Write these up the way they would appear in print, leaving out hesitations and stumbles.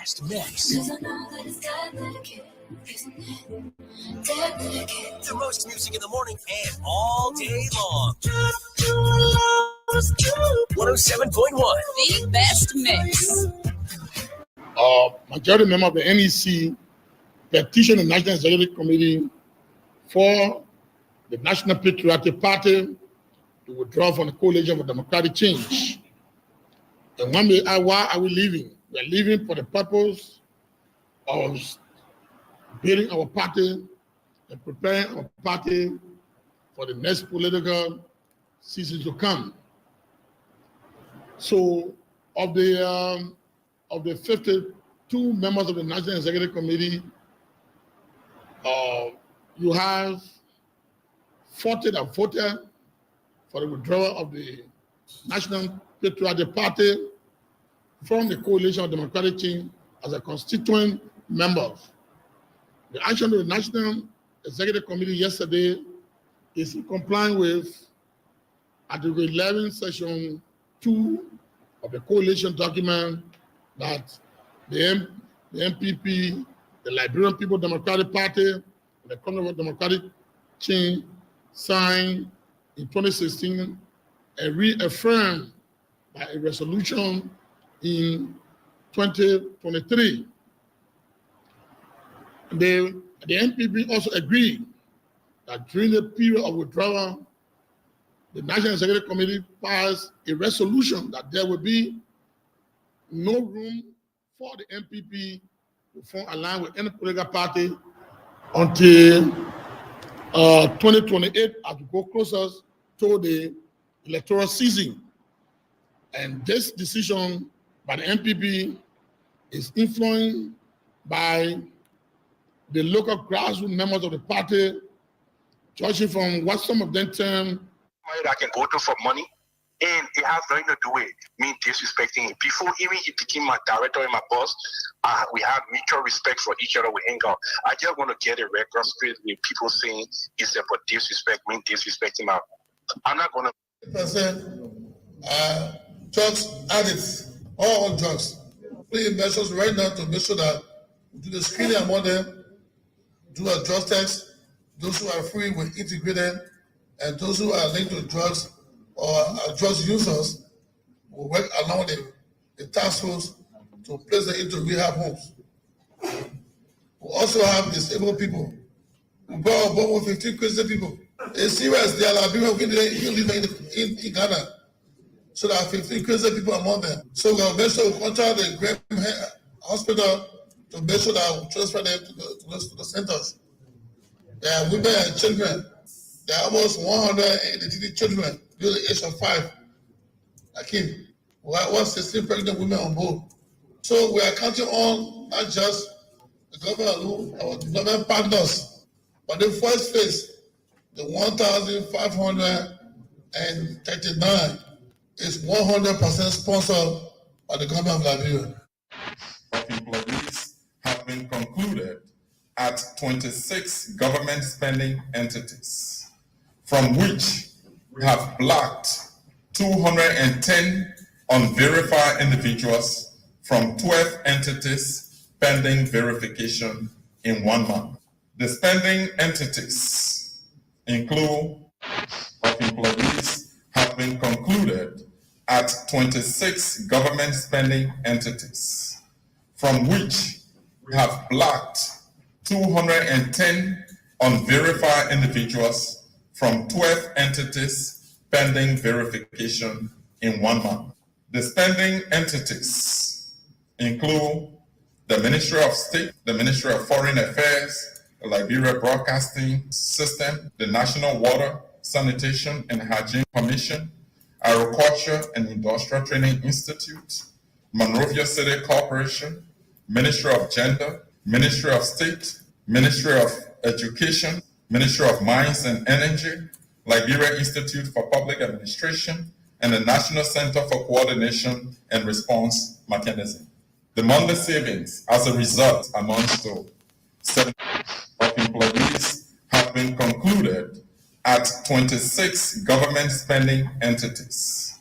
best mix. The most music in the morning and all day long. 107.1. The best mix. Majority member of the NEC petitioned the National Executive Committee for the National Patriotic Party to withdraw from the Coalition for Democratic Change. And one may ask, why are we leaving? We are leaving for the purpose of building our party and preparing our party for the next political season to come. So, of the 52 members of the National Executive Committee, you have 40 that voted for the withdrawal of the National Patriotic Party from the Coalition of Democratic Change as a constituent member. The action of the National Executive Committee yesterday is in compliance with Article 11, Section 2 of the coalition document that the NPP, the Liberian People Democratic Party, and the Congress of Democratic Change signed in 2016 and reaffirmed by a resolution in 2023. The NPP also agreed that during the period of withdrawal, the National Executive Committee passed a resolution that there will be no room for the NPP to form alliance with any political party until 2028 as we go closer to the electoral season. And this decision by the NPP is influenced by the local grassroots members of the party, judging from what some of them term I can go to for money, and it has nothing to do with me disrespecting him. Before even he became my director and my boss, we have mutual respect for each other. We hang out. I just want to get a record straight with people saying it's about disrespect, me disrespecting my. I'm not going to. Drugs addicts, all drugs. Please measures right now to make sure that we do the screening among them, do a drug test. Those who are free will integrate them, and those who are linked to drugs or are drugs users will work along the task force to place them into rehab homes. We also have disabled people. We brought about 15 Christian people. It's serious. There are people who live in Ghana. So there are 15 Christian people among them. So we'll make sure we contact the Graham Hospital to make sure that we transfer them to the centers. There are women and children. There are almost 180 children below the age of 5. Akim, we have 16 pregnant women on board. So we are counting on not just the government alone, our development partners, but the first phase, the 1,539 is 100% sponsored by the government of Liberia. Of employees have been concluded at 26 government spending entities, from which we have blocked 210 unverified individuals from 12 entities pending verification in 1 month. The spending entities include of employees have been concluded at 26 government spending entities, from which we have blocked 210 unverified individuals from 12 entities pending verification in 1 month. The spending entities include the Ministry of State, the Ministry of Foreign Affairs, the Liberia Broadcasting System, the National Water, Sanitation and Hygiene Commission, Agriculture and Industrial Training Institute, Monrovia City Corporation, Ministry of Gender, Ministry of State, Ministry of Education, Ministry of Mines and Energy, Liberia Institute for Public Administration, and the National Center for Coordination and Response Mechanism. The monthly savings as a result amounts to 7 of employees have been concluded at 26 government spending entities,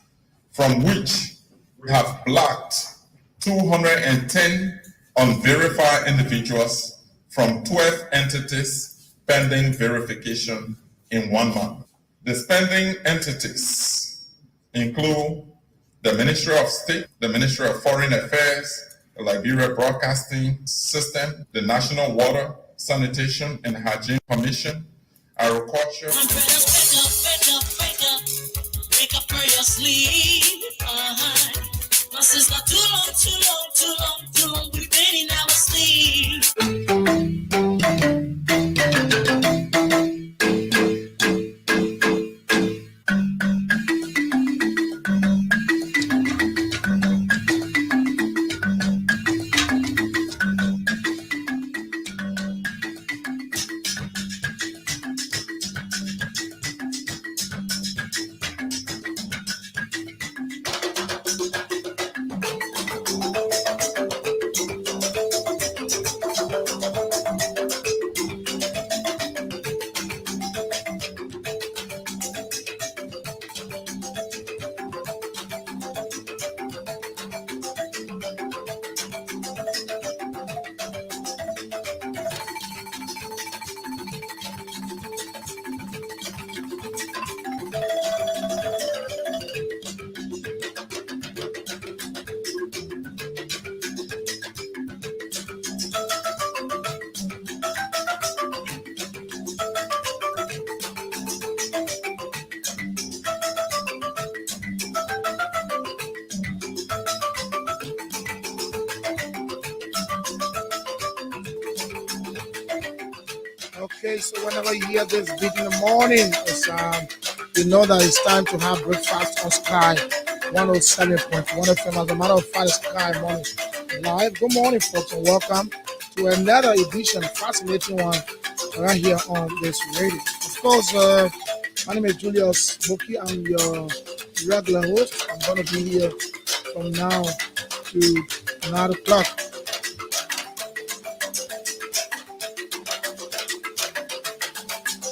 from which we have blocked 210 unverified individuals from 12 entities pending verification in 1 month. The spending entities include the Ministry of State, the Ministry of Foreign Affairs, the Liberia Broadcasting System, the National Water, Sanitation and Hygiene Commission, Agriculture. Wake up from your sleep. My sister, too long, we've been in our sleep. Okay, so whenever you hear this beat in the morning, it's, you know that it's time to have breakfast on Sky 107.1 FM. As a matter of fact, Sky Morning Live. Good morning, folks, and welcome to another edition, fascinating one, right here on this radio. Of course, my name is Julius Boki. I'm your regular host. I'm going to be here from now to 9 o'clock.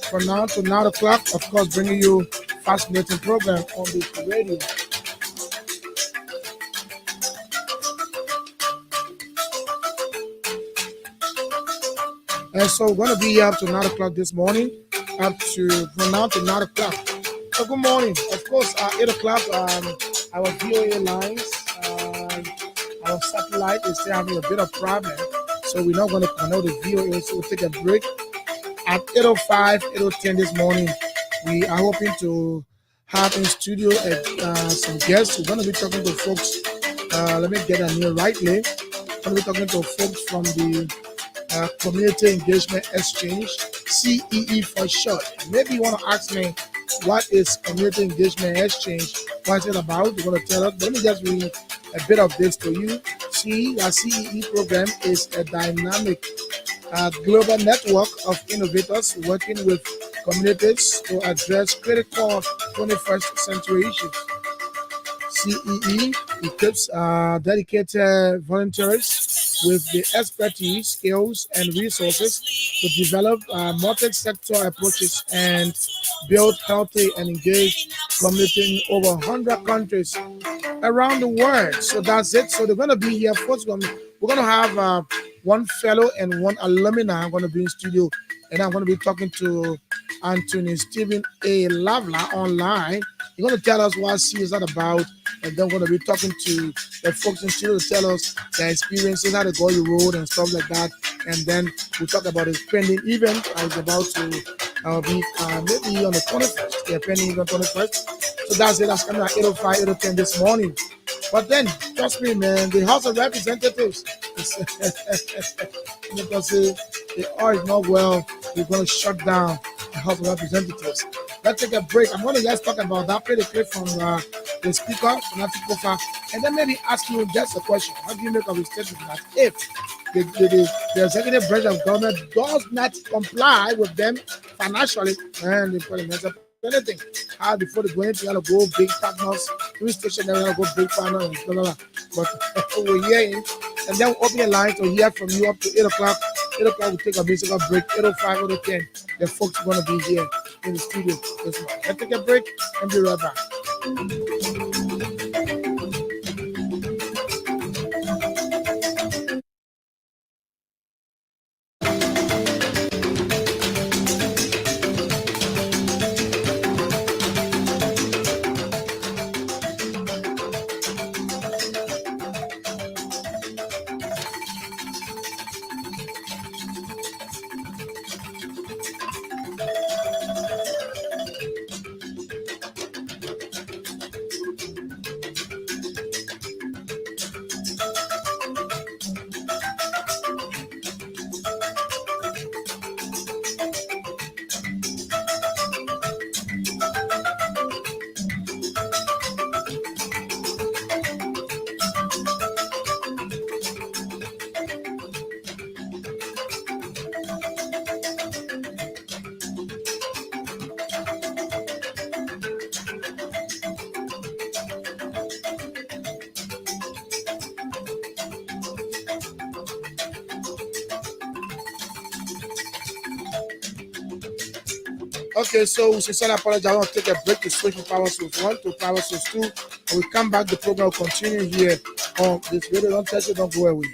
From now to 9 o'clock, of course, bringing you fascinating program on this radio. And so we're going to be here up to 9 o'clock this morning, from now to 9 o'clock. So good morning. Of course, 8 o'clock, our VOA lines, our satellite is still having a bit of problem. So we're not going to connect the VOA, so we'll take a break. At 8:05, 8:10 this morning, we are hoping to have in studio some guests. We're going to be talking to folks. Let me get a name rightly. We're going to be talking to folks from the Community Engagement Exchange, CEE for short. Maybe you want to ask me, what is Community Engagement Exchange? What is it about? You're going to tell us. But let me just read a bit of this to you. See, our CEE program is a dynamic global network of innovators working with communities to address critical 21st century issues. CEE equips dedicated volunteers with the expertise, skills, and resources to develop multi-sector approaches and build healthy and engaged communities in over 100 countries around the world. So that's it. So they're going to be here. First, we're going to have one fellow and one alumni. I'm going to be in studio, and I'm going to be talking to Anthony Stephen A. Lavla online. He's going to tell us what CEE is that about, and then we're going to be talking to the folks in studio to tell us their experiences, how they go the road and stuff like that. And then we'll talk about his pending event. It's about to be maybe on the 21st. Yeah, pending event on the 21st. So that's it. That's coming at 8:05, 8:10 this morning. But then, trust me, man, the House of Representatives, because the R is not well, we're going to shut down the House of Representatives. Let's take a break. I'm going to just talk about that, play the clip from the speaker, Nancy Kofa, and then maybe ask you just a question. How do you make of the statement that if the executive branch of government does not comply with them financially, and the parliament, anything, how before they go into go big partners, police station, they're going to go big partners, and blah, blah, blah. But we're hearing, and then we'll open the line to hear from you up to 8 o'clock. 8 o'clock, we'll take a musical break. 8:05, 8:10, the folks are going to be here in the studio this morning. Let's take a break and be right back. Okay, so we sincerely apologize. I want to take a break to switch from Power Source 1 to Power Source 2. And we come back, the program will continue here on this radio. Don't touch it, don't go away.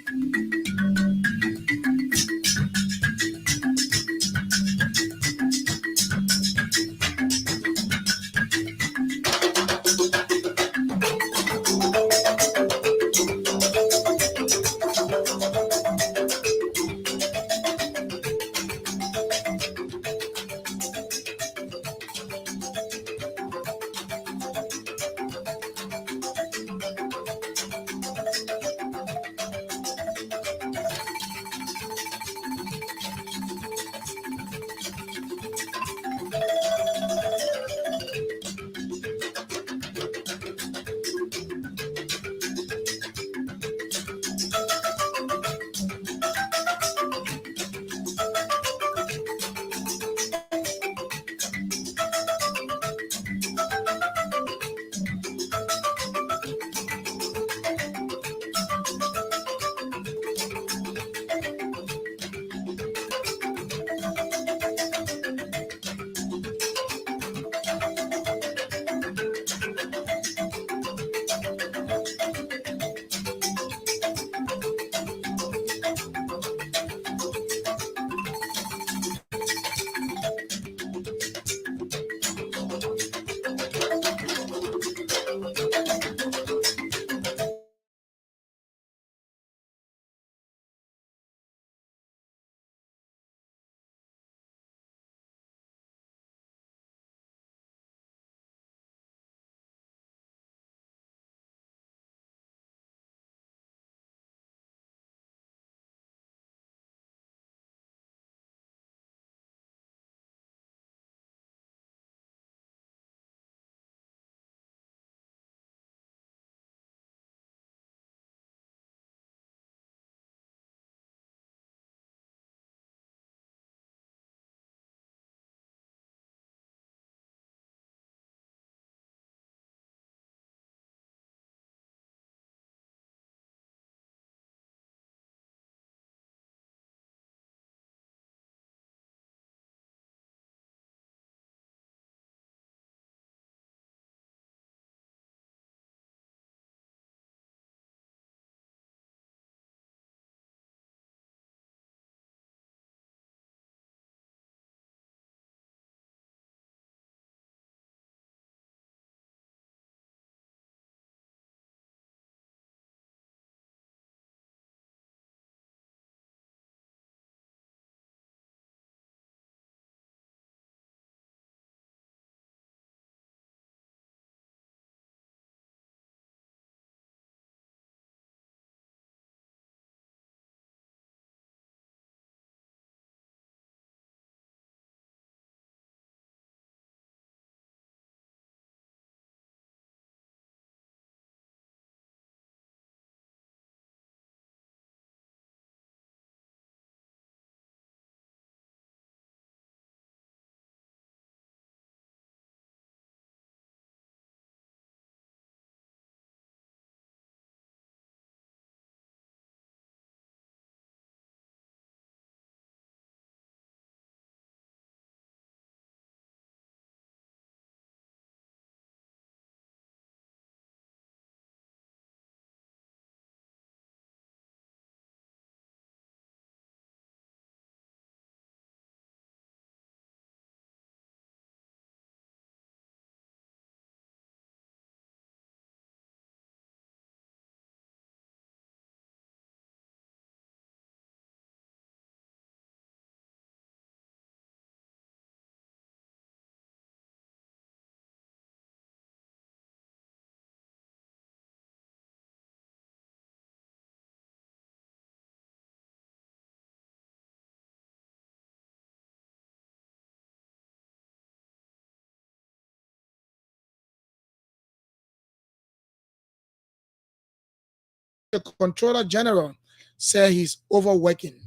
The Controller General said he's overworking.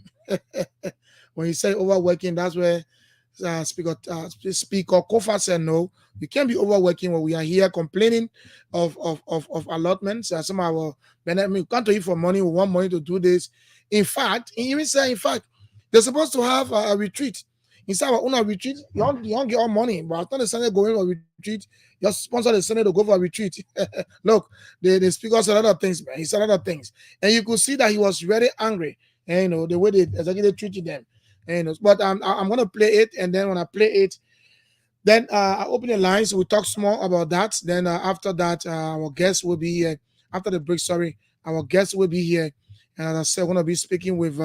When you say overworking, that's where Speaker Kofa said no. You can't be overworking when we are here complaining of allotments. Some of our benefit, we can't eat for money. We want money to do this. In fact, he even said, in fact, they're supposed to have a retreat Instead of a retreat, you don't get all money. But after the Senate going for retreat, your sponsor the Senate to go for a retreat. Look, they speak us a lot of things, man. He said a lot of things. And you could see that he was very angry. And, you know, the way they executive treated them. And, you know, but I'm going to play it. And then when I play it, then I open the lines. We'll talk more about that. Then after that, our guests will be here. After the break, sorry, our guests will be here. And as I said, we're going to be speaking with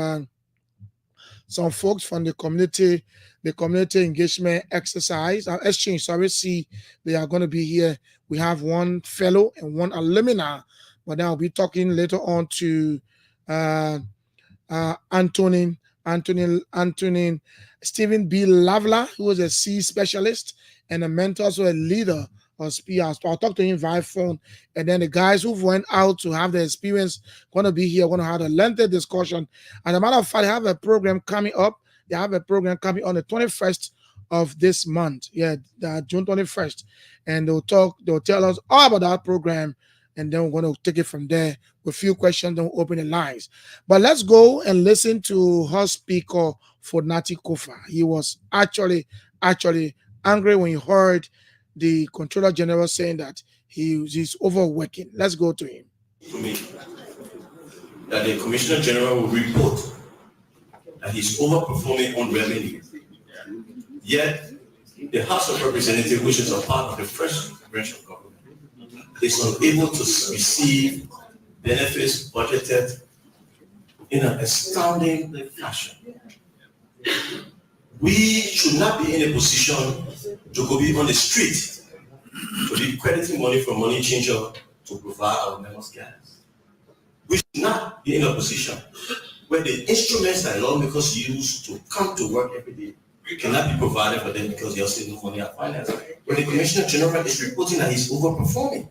some folks from the community engagement exercise, exchange. Sorry, see, they are going to be here. We have one fellow and one alumni, but then I'll be talking later on to Antonin Stephen B. Lavla, who is a C specialist and a mentor, so a leader of SPIA. So I'll talk to him via phone. And then the guys who went out to have the experience going to be here, going to have a lengthy discussion. As a matter of fact, they have a program coming up. They have a program coming on the 21st of this month. Yeah, June 21st. And they'll tell us all about that program. And then we're going to take it from there with a few questions. Then we'll open the lines. But let's go and listen to House Speaker Fornati Kofa. He was actually angry when he heard the Controller General saying that he's overworking. Let's go to him. To me, that the Commissioner General will report that he's overperforming on revenue. Yet, the House of Representatives, which is a part of the first branch of government, is unable to receive benefits budgeted in an astounding fashion. We should not be in a position to go be on the street to be crediting money from money changer to provide our members gas. We should not be in a position where the instruments that lawmakers use to come to work every day cannot be provided for them because they're still no money at finance. When the Commissioner General is reporting that he's overperforming,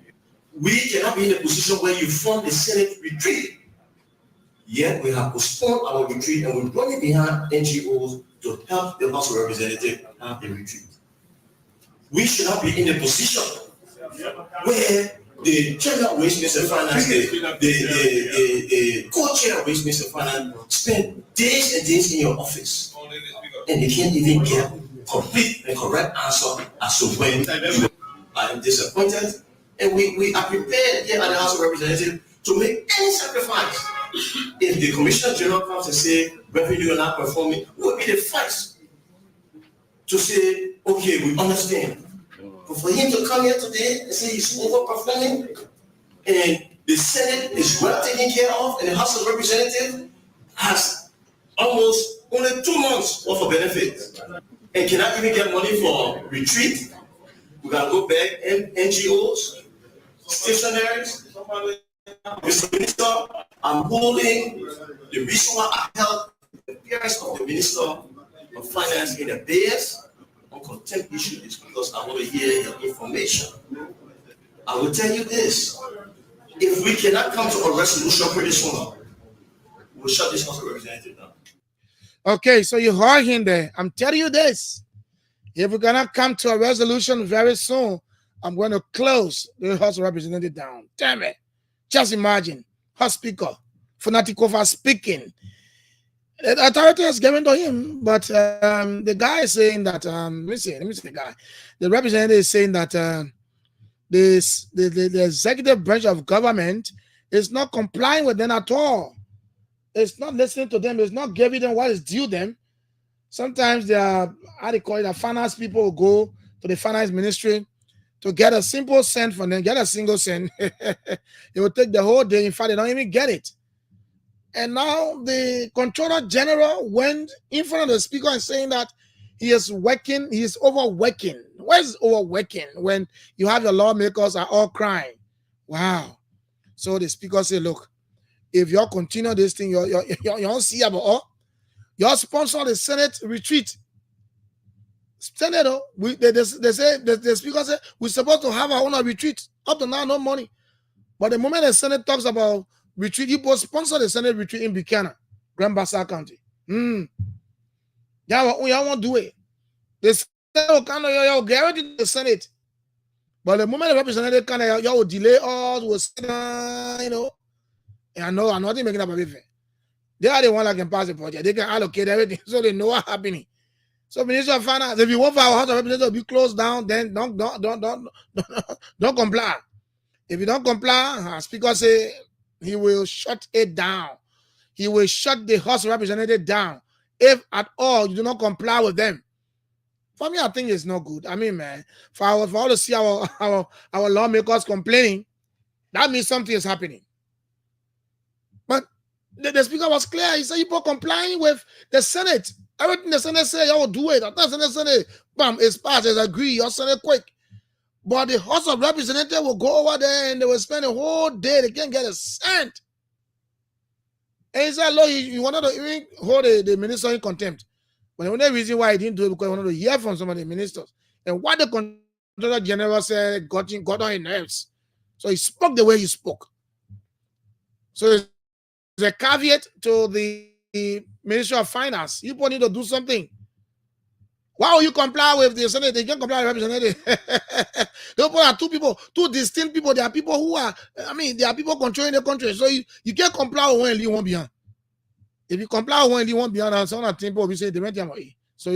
we cannot be in a position where you fund the Senate retreat. Yet we have postponed our retreat and we're running behind NGOs to help the House of Representatives have the retreat. We should not be in a position where the Chairman of Waste and Finance, the co-chair of Waste and Finance spend days and days in your office and they can't even get complete and correct answer as to when you are disappointed. And we are prepared here at the House of Representatives to make any sacrifice. If the Commissioner General comes and say revenue are not performing, we'll be the first to say, okay, we understand. But for him to come here today and say he's overperforming and the Senate is well taken care of and the House of Representatives has almost only 2 months worth of benefits and cannot even get money for retreat, we gotta go back and NGOs, stationaries. Mr. Minister, I'm holding the reason why I held the appearance of the Minister of Finance in the BS on contempt issue is because I want to hear your information. I will tell you this. If we cannot come to a resolution pretty soon, we'll shut this House of Representatives down. Okay, so you heard him there. I'm telling you this. If we're going to come to a resolution very soon, I'm going to close the House of Representatives down. Damn it. Just imagine, House Speaker Fornati Kofa speaking. The authority is given to him, but the guy is saying that, let me see the guy. The representative is saying that the executive branch of government is not complying with them at all. It's not listening to them. It's not giving them what is due them. Sometimes they are, how they call it, the finance people will go to the finance ministry to get a simple cent from them, get a single cent. It will take the whole day. In fact, they don't even get it. And now the Controller General went in front of the speaker and saying that he is working, he is overworking. Where's overworking when you have your lawmakers are all crying? Wow. So the speaker said, look, if you continue this thing, you don't see about all. You sponsor the Senate retreat. Senator, they say the speaker said we're supposed to have our own retreat. Up to now, no money. But the moment the Senate talks about retreat, you both sponsor the Senate retreat in Buchanan, Grand Bassa County. Y'all won't do it. The Senate can guarantee the Senate. But the moment the representative can, y'all will delay all, will sit down, you know. And I know I'm not making up everything. They are the one that can pass the budget. They can allocate everything so they know what's happening. So Minister of Finance, if you want for our House of Representatives to be closed down, then don't comply. If you don't comply, Speaker say he will shut it down. He will shut the House of Representatives down if at all you do not comply with them. For me, I think it's not good. I mean, man, for all to see our lawmakers complaining, that means something is happening. But the Speaker was clear. He said, "You complying with the Senate. Everything the Senate say, y'all do it. After the Senate, bam, it's passed, it's agreed, you'll send it quick." But the House of Representatives will go over there and they will spend a whole day. They can't get a cent. And he said, "Look, you wanted to even hold the minister in contempt." But the only reason why he didn't do it because he wanted to hear from some of the ministers. And what the Controller General said got on his nerves. So he spoke the way he spoke. So there's a caveat to the Ministry of Finance. You need to do something. Why will you comply with the Senate? They can't comply with Representative. Those are two distinct people. There are people who are, there are people controlling the country. So you can't comply with one and leave one behind. If you comply with one and leave one behind, and some of the people will say, so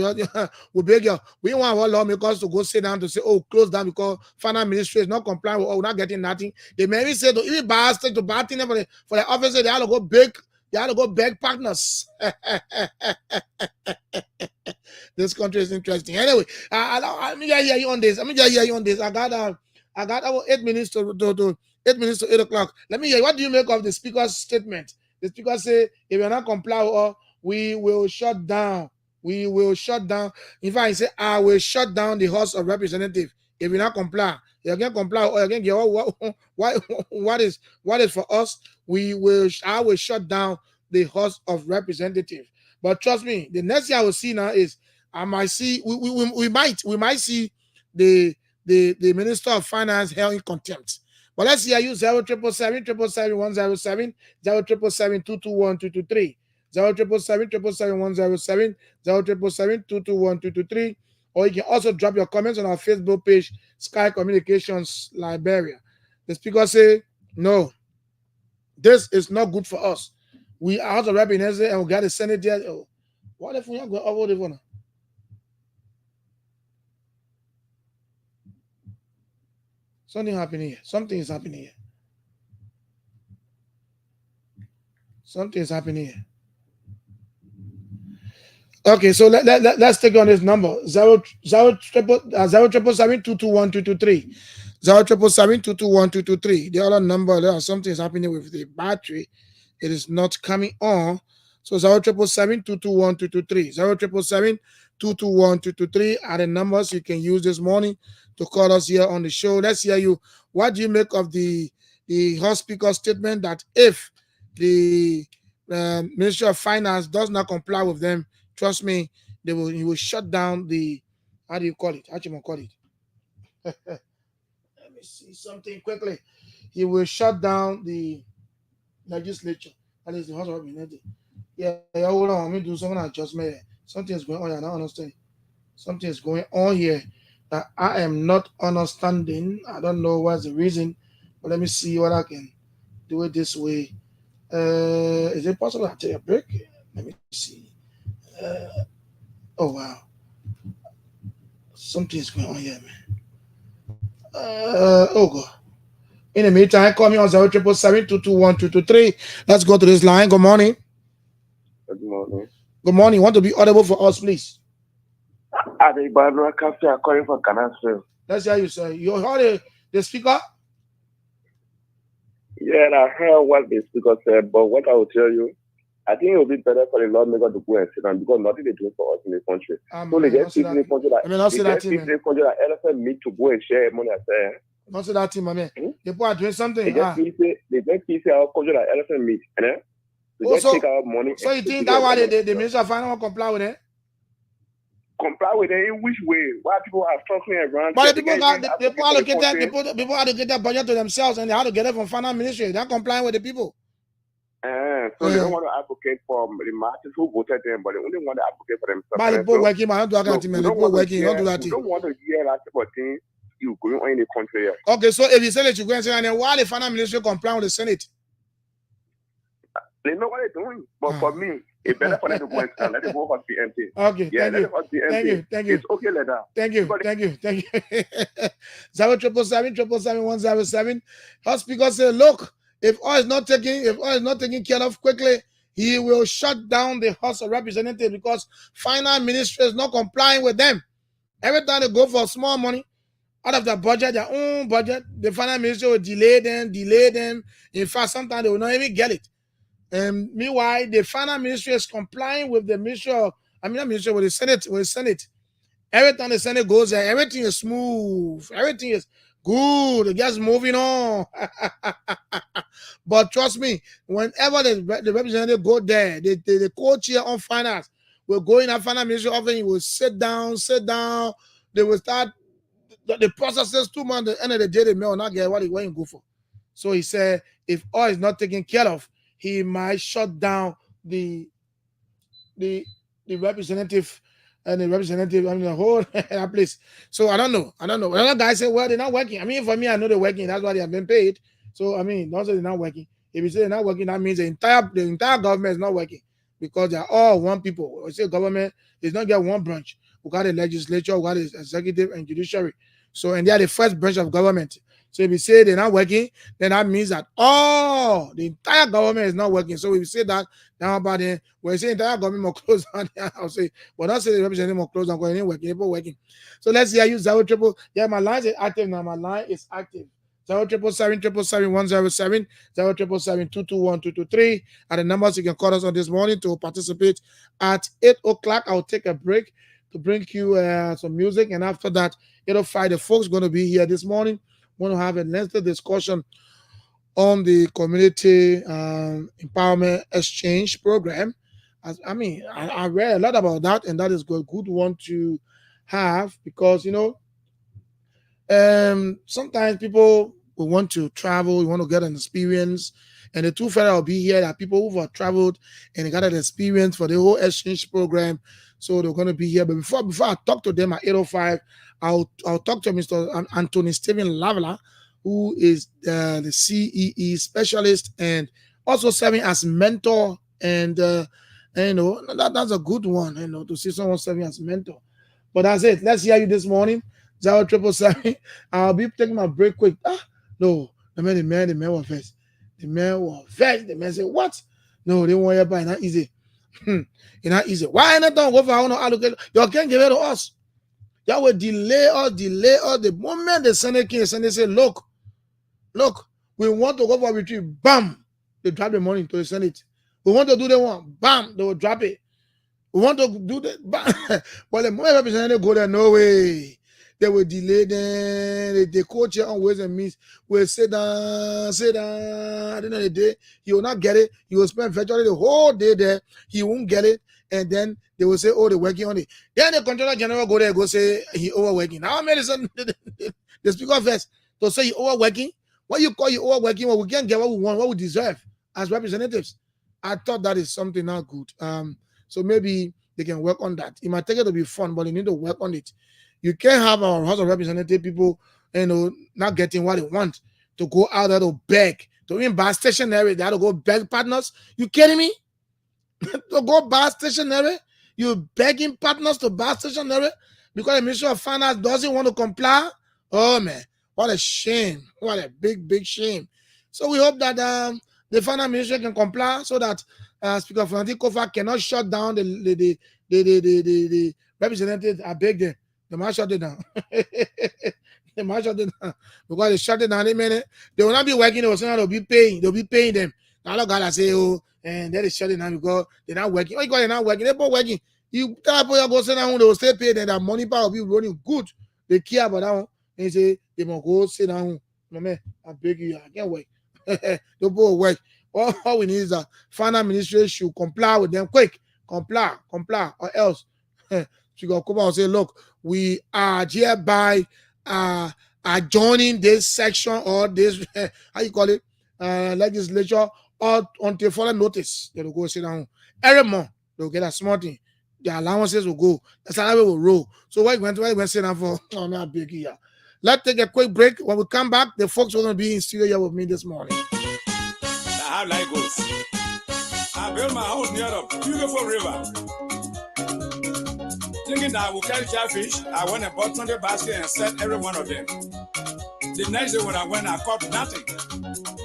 we beg you, we want our lawmakers to go sit down to say, "Oh, close down because finance ministry is not complying with, we're not getting nothing." They may even say to even bastard to bad thing for the officer, they have to go beg partners. This country is interesting. Anyway, let me just hear you on this. I got our 8 minutes to 8 o'clock. Let me hear. What do you make of the Speaker's statement? The Speaker say, "If you're not comply, we will shut down. We will shut down." In fact, he said, "I will shut down the House of Representatives if you not comply. You can comply or you can get what is for us. I will shut down the House of Representatives." But trust me, the next thing I will see now is I might see we might see the Minister of Finance held in contempt. But let's see, I use 0777 0777 221 223. 0777 223. Or you can also drop your comments on our Facebook page, Sky Communications Liberia. The Speaker say, "No, this is not good for us. We are out of Representatives and we got to send it there." Oh, what if we are going over the phone? Something happening here. Something is happening here. Something is happening here. Okay, so let's take on this number 0777 221 223. 0777 221 223. The other number, something is happening with the battery. It is not coming on. So 0777 221 223. 0777 221 223 are the numbers you can use this morning to call us here on the show. Let's hear you. What do you make of the House Speaker statement that if the Ministry of Finance does not comply with them, trust me, he will shut down the, how do you call it? How do you call it? Let me see something quickly. He will shut down the legislature. That is the House of Representatives. Yeah, hold on. Let me do something adjustment. Something is going on here. I don't understand. Something is going on here that I am not understanding. I don't know what's the reason, but let me see what I can do it this way. Is it possible to take a break? Let me see. Oh wow, something is going on here, man. Oh god. In the meantime, call me on 0777 221 223. Let's go to this line. Good morning. Good morning. Good morning. You want to be audible for us, please? Adebadra Cafe, I'm calling for Canasville. Let's hear you, sir. You heard the speaker? Yeah, I heard what the speaker said, but what I will tell you, I think it would be better for the lawmaker to go and sit down because nothing they do for us in the country. So they get people in the country that elephant meat to go and share money. Don't say that, team, my man. People are doing something. They just keep our country like elephant meat. They just take our money. So you think that why the Minister of Finance won't comply with it? Comply with it in which way? Why people are talking around? But people allocate that budget to themselves and they have to get it from Finance Ministry. They're complying with the people. So they don't want to advocate for the masses who voted them, but they only want to advocate for themselves. But the people working, man, don't do that thing, man. The people working, don't do that thing. We don't want to hear that type of thing you going on in the country here. Okay, so if you say that you go and say, and then why the Finance Ministry comply with the Senate? They know what they're doing, but for me, It's better for them to go and stand. Let them go first be empty. Okay, Yeah, thank let you. them first be empty. Thank you. It's okay like that. Thank you. 07777 House Speaker say, look, if oil is not taken care of quickly, he will shut down the House of Representatives because finance ministry is not complying with them. Every time they go for small money out of the budget, their own budget, the finance ministry will delay them. In fact, sometimes they will not even get it. Meanwhile, the finance ministry is complying with the ministry of, with the Senate. Every time the Senate goes there, everything is smooth. Everything is good. It gets moving on. But trust me, whenever the representative go there, the co-chair on finance will go in a finance ministry office, he will sit down. They will start the processes 2 months. At the end of the day, they may not get what he go for. So he said, if oil is not taken care of, he might shut down the representative and the whole place. So I don't know. Another guy said, well, they're not working. For me, I know they're working. That's why they have been paid. So don't say they're not working. If you say they're not working, that means the entire government is not working because they are all one people. I say government is not just one branch. We got the legislature, we got the executive and judiciary. So, and they are the first branch of government. So if you say they're not working, then that means that the entire government is not working. So if you say that, now about then, when you say entire government more close down, I'll say, well, not say the representative more close down because they ain't working, people working. So let's see, I use 0 yeah, my line is active now. My line is active. 07777 0777221 are the numbers you can call us on this morning to participate. At 8 o'clock, I'll take a break to bring you some music, and after that, 8:05, the folks going to be here this morning. Want to have a lengthy discussion on the community empowerment exchange program. I read a lot about that, and that is a good one to have because sometimes people will want to travel, you want to get an experience, and the two fellows will be here are people who have traveled and they got an experience for the whole exchange program. So they're going to be here. But before I talk to them at 8:05, I'll talk to Mr. Anthony Stephen Lavela, who is the CEE specialist and also serving as mentor. And that's a good one, to see someone serving as mentor. But that's it. Let's hear you this morning. 077. I'll be taking my break quick. No, the man was vexed. The man was vexed. The man said, what? No, they won't hear by not easy. It's not easy. Why not don't go for our own allocate? You can't give it to us. Y'all will delay us. The moment the Senate say, look, we want to go for retreat. Bam! They drop the money to the Senate. We want to do the one. Bam! They will drop it. We want to do the bam. But the moment representative go there, no way. They will delay them. The co-chair on Ways and Means will sit down. At the end of the day, he will not get it. He will spend virtually the whole day there. He won't get it. And then they will say, they're working on it. Then the Controller General go there, go say he overworking. Now, the speaker first to say he overworking. What you call you overworking? Well, we can't get what we want, what we deserve as representatives. I thought that is something not good. So maybe they can work on that. It might take it to be fun, but they need to work on it. You can't have our House of Representative people, not getting what they want to go out there to beg. To even buy stationery, they have to go beg partners. You kidding me? To go buy stationery? You begging partners to buy stationery because the Ministry of Finance doesn't want to comply? Oh, man. What a shame. What a big shame. So we hope that the Finance Ministry can comply so that Speaker Francis Kofa cannot shut down the representatives. I beg them. They might shut it down. They might shut it down. Because they shut it down in a minute. They will not be working. They'll be paying. They'll be paying them. Now look at say, and then they shut it down because they're not working. Oh, they're not working. They're both working. You tell people you go sit down, they will stay paid, and that money power will be running good. They care about that one. And they say they must go sit down. No man, I beg you, I can't work. They both work. All we need is that finance ministry should comply with them quick. Comply, or else she go come out and say, look, we are hereby adjoining this section or this how you call it legislature or until further notice. They will go sit down. Every month they'll get a small thing. The allowances will go. The salary will roll. So what you went to sit down for? Oh, not big here. Let's take a quick break. When we come back, the folks are going to be in studio here with me this morning. How life goes. I built my house near a beautiful river. Thinking that I would catch catfish, I went and bought 20 baskets and set every one of them. The next day when I went, I caught nothing.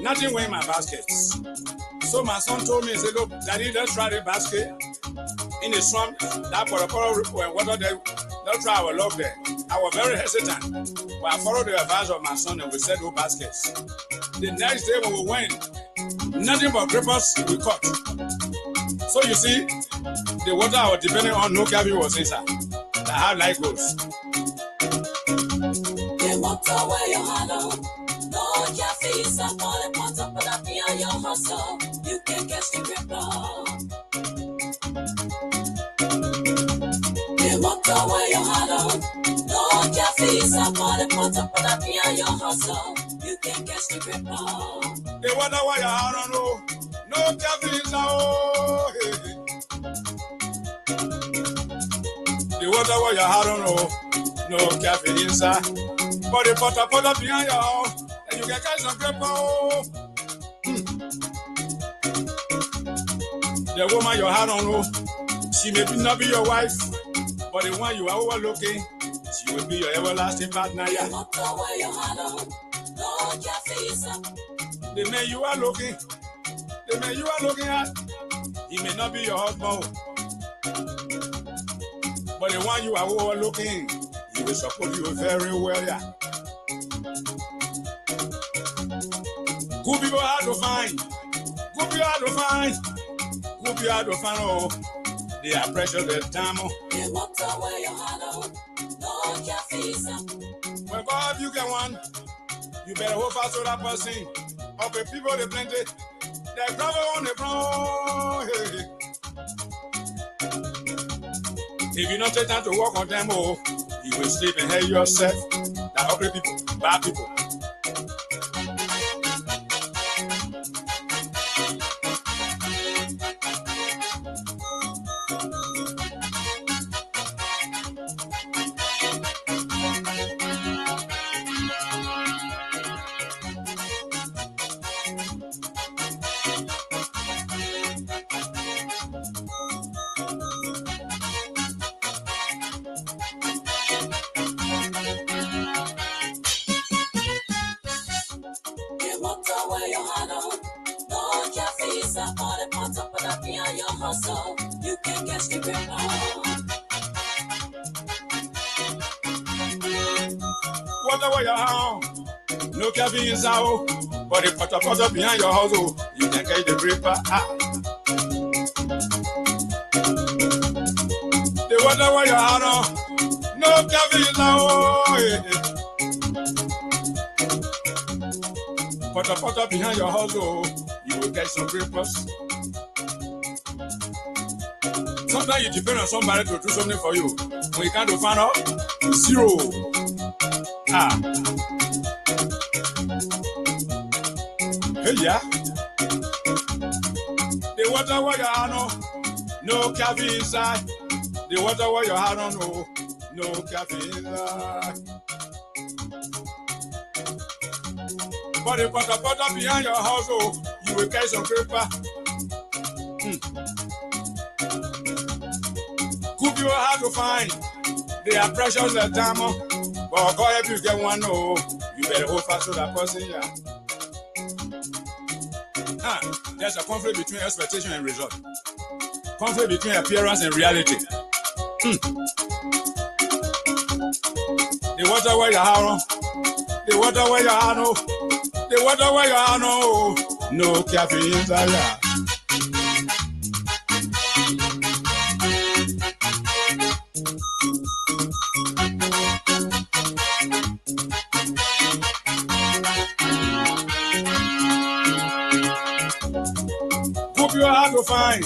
Nothing were in my baskets. So my son told me, he said, look, Daddy, let's try the basket in the swamp. That Poraporo and water there, let's try our log there. I was very hesitant, but I followed the advice of my son and we set those baskets. The next day when we went, nothing but grippers we caught. So you see, the water I was depending on, no cabin was inside. That's how life goes. The water where you handle, no cafe is up on the pot up and up in your hustle. You can catch the gripper. The water where you handle, no cafe is up on the pot up and up in your hustle. You can catch the gripper. The water where you handle, no cafe is up. The water where you handle, no cafe inside. But the pot up behind your house, and you can catch some gripper. The woman you had on, she may not be your wife, but the one you are overlooking, she will be your everlasting partner. Yeah. The man you are looking at, he may not be your husband, but the one you are overlooking, he will support you very well. Yeah. Good people hard to find. Good people hard to find. Good people hard to find. Oh, they are precious their time. When God you get one, you better hold fast to that person. Okay, people they plenty. They grab on the front. If you don't take time to work on them, oh, you will sleep and hate yourself. That ugly people, bad people. You can catch the gripper. Whatever your house, no cabin inside, but the pot behind your house, you can catch the gripper. The whatever your house, no cabin inside, pot behind your house, you will catch some grippers. Sometimes you depend on somebody to do something for you. When you can't find out, zero. Hey, yeah. The water where you are no cafe inside. The water where you are no cafe inside. But the pot behind your house, you will catch some paper. Good people are hard to find. They are precious at time. But God help you get one, you better hold fast to that person. Yeah. There's a conflict between expectation and result. Conflict between appearance and reality. The water where you are, the water where you are, the water where you are, no cafe inside. Yeah. You are hard to find.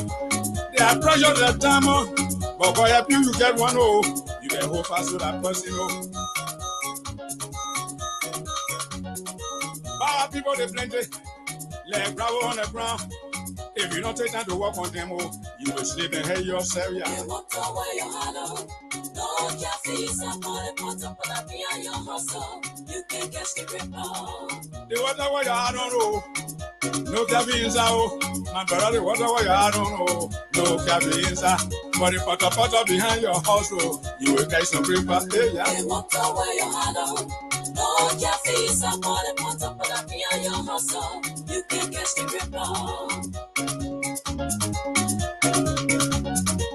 They are precious at time, but boy, help you get one, you better hold fast to that person, Bad people, they plenty. Let bravo on the ground. If you don't take time to work on them, you will sleep and hate yourself, yeah. The water where you handle, no cafe is up on the pot up and behind your hustle. You can catch the gripper. The water where you handle, No cabinza, oh, my brother, what are you? I don't know. No cabinza, but if pata behind your house, oh, you will get some breakfast. Hey, yeah. They walk away your hand out. No cabinza, but if pata behind your house, oh, you can catch the grip on.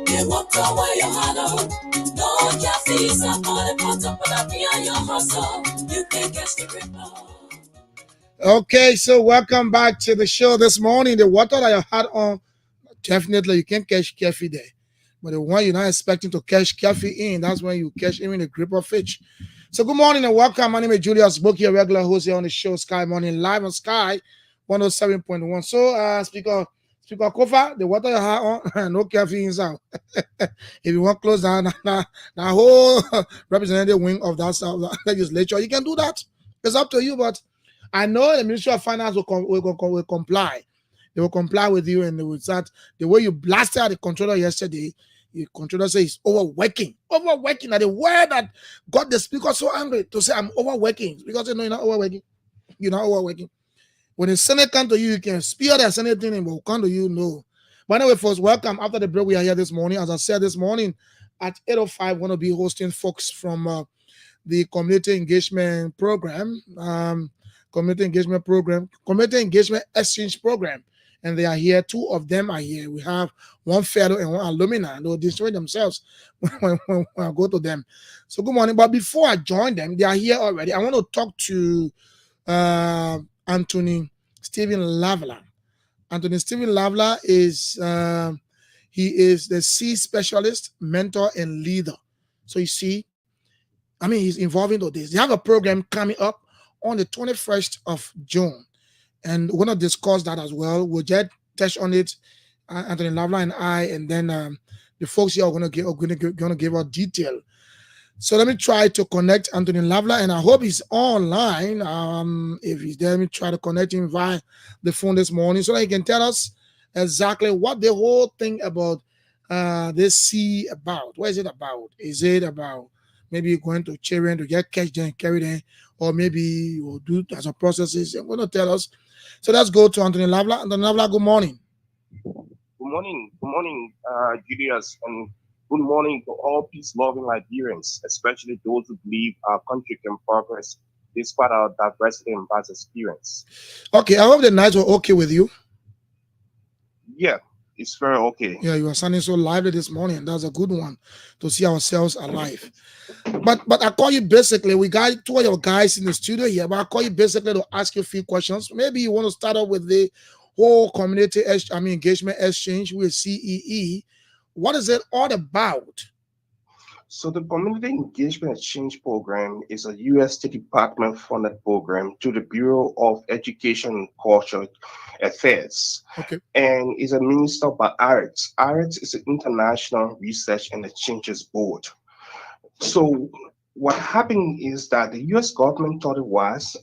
They walk away your hand out. No cabinza, but if pata behind your house, oh, you can catch the grip on. Okay, so welcome back to the show this morning. The water that you had on, definitely you can catch Kefi there. But the one you're not expecting to catch Kefi in, that's when you catch him in the grip of fish. So good morning and welcome. My name is Julius Boki, a regular host here on the show Sky Morning, live on Sky 107.1. So Speaker Kofa, the water you had on, no Kefi inside. If you want to close down the whole representative wing of that legislature, you can do that. It's up to you, but I know the Ministry of Finance will comply. They will comply with you, and they will start the way you blasted at the controller yesterday. The controller says he's overworking. Overworking. That the word that got the speaker so angry to say I'm overworking because you know you're not overworking. You're not overworking. When the Senate come to you, you can spear the Senate thing and will come to you. No. But anyway, folks, welcome. After the break, we are here this morning. As I said this morning at 8:05, we're going to be hosting folks from the community engagement program. Community engagement exchange program, and they are here. Two of them are here. We have one fellow and one alumni. They'll destroy themselves when I go to them. So good morning. But before I join them, they are here already. I want to talk to Anthony Stephen Lavler. Anthony Stephen Lavler is he is the C specialist, mentor, and leader. So you see, he's involved in all this. They have a program coming up on the 21st of June. And we're going to discuss that as well. We'll just touch on it, Anthony Lavler and I, and then the folks here are going to give us detail. So let me try to connect Anthony Lavler, and I hope he's online. If he's there, let me try to connect him via the phone this morning so that he can tell us exactly what the whole thing about this C about. What is it about? Is it about maybe going to children to get catch them and carry them? Or maybe you will do as a processes. I'm going to tell us. So let's go to Anthony Lavler. Anthony Lavler, good morning. Good morning, Julius, and good morning to all peace-loving Liberians, especially those who believe our country can progress despite our diversity and vast experience. Okay, I hope the nights were okay with you. Yeah, it's very okay. Yeah, you are sounding so lively this morning. That's a good one to see ourselves alive. But I call you basically, we got two of your guys in the studio here, but I call you basically to ask you a few questions. Maybe you want to start off with the whole community engagement exchange with CEE. What is it all about? So the Community Engagement Exchange Program is a U.S. State Department funded program to the Bureau of Education and Cultural Affairs. Okay. And is administered by AREX. AREX is an International Research and Exchanges Board. So what happened is that the U.S. government thought it was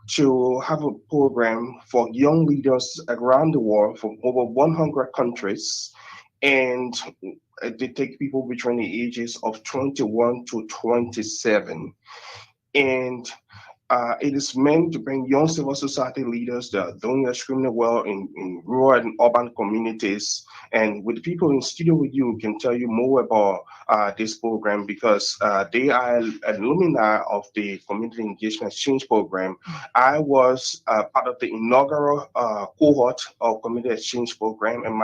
to have a program for young leaders around the world from over 100 countries, and they take people between the ages of 21 to 27. And it is meant to bring young civil society leaders that are doing extremely well in rural and urban communities. And with the people in studio with you can tell you more about this program because they are alumni of the Community Engagement Exchange Program. I was part of the inaugural cohort of Community Exchange Program, and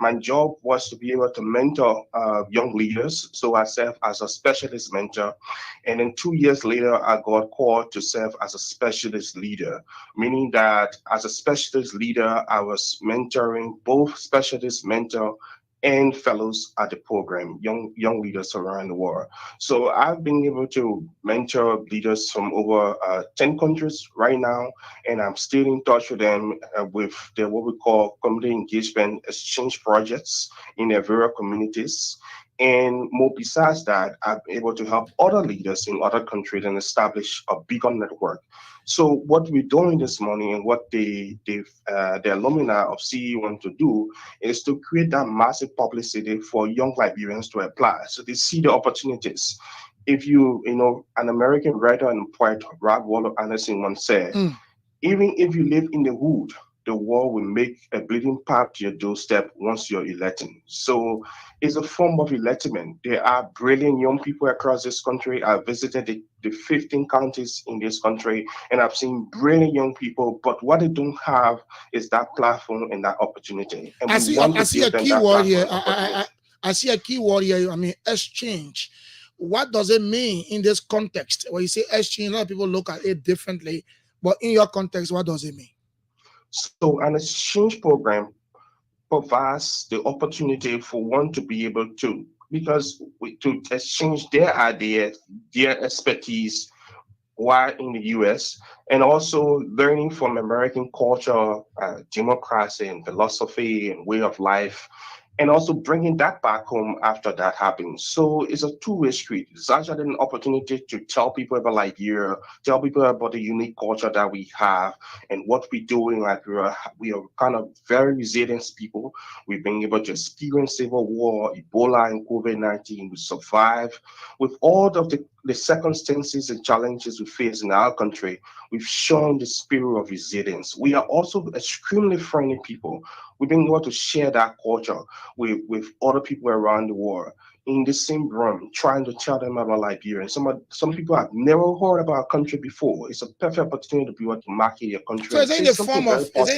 my job was to be able to mentor young leaders. So I served as a specialist mentor. And then 2 years later, I got called to serve as a specialist leader, meaning that as a specialist leader, I was mentoring both specialist mentor and fellows at the program, young leaders around the world. So I've been able to mentor leaders from over 10 countries right now, and I'm still in touch with them with what we call community engagement exchange projects in their various communities. And more besides that, I'm able to help other leaders in other countries and establish a bigger network. So what we're doing this morning and what the alumni of CE want to do is to create that massive publicity for young Liberians to apply. So they see the opportunities. If you know, an American writer and poet, Ralph Waldo Anderson once said, even if you live in the hood, the war will make a bleeding path to your doorstep once you're elected. So it's a form of electment. There are brilliant young people across this country. I've visited the 15 counties in this country, and I've seen brilliant young people, but what they don't have is that platform and that opportunity. And I see a key word here. I see a key word here. I mean, exchange. What does it mean in this context? When you say exchange, a lot of people look at it differently, but in your context, what does it mean? So an exchange program provides the opportunity for one to be able to, to exchange their ideas, their expertise while in the US, and also learning from American culture, democracy and philosophy and way of life, and also bringing that back home after that happens. So it's a two-way street. It's actually an opportunity to tell people about Liberia, tell people about the unique culture that we have and what we do in Liberia. We are kind of very resilient people. We've been able to experience civil war, Ebola, and COVID-19. We survive with all of the circumstances and challenges we face in our country. We've shown the spirit of resilience. We are also extremely friendly people. We've been able to share that culture with other people around the world in the same room, trying to tell them about Liberia. And some people have never heard about our country before. It's a perfect opportunity to be able to market your country. So is it in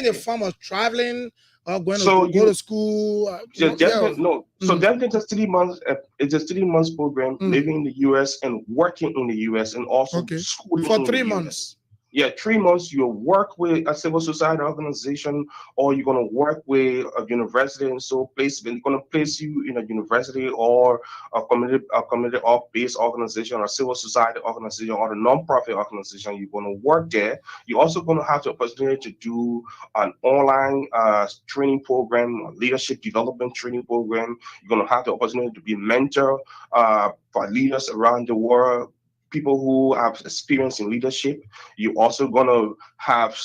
the form of traveling or going to go to school? So definitely it's a 3 months. It's a 3 months program, living in the US and working in the US, and also schooling for 3 months. Yeah, 3 months you'll work with a civil society organization, or you're gonna work with a university, and so they're gonna place you in a university or a community-based organization or civil society organization or a non-profit organization. You're gonna work there. You're also gonna have the opportunity to do an online training program, a leadership development training program. You're gonna have the opportunity to be a mentor for leaders around the world, people who have experience in leadership. You're also gonna have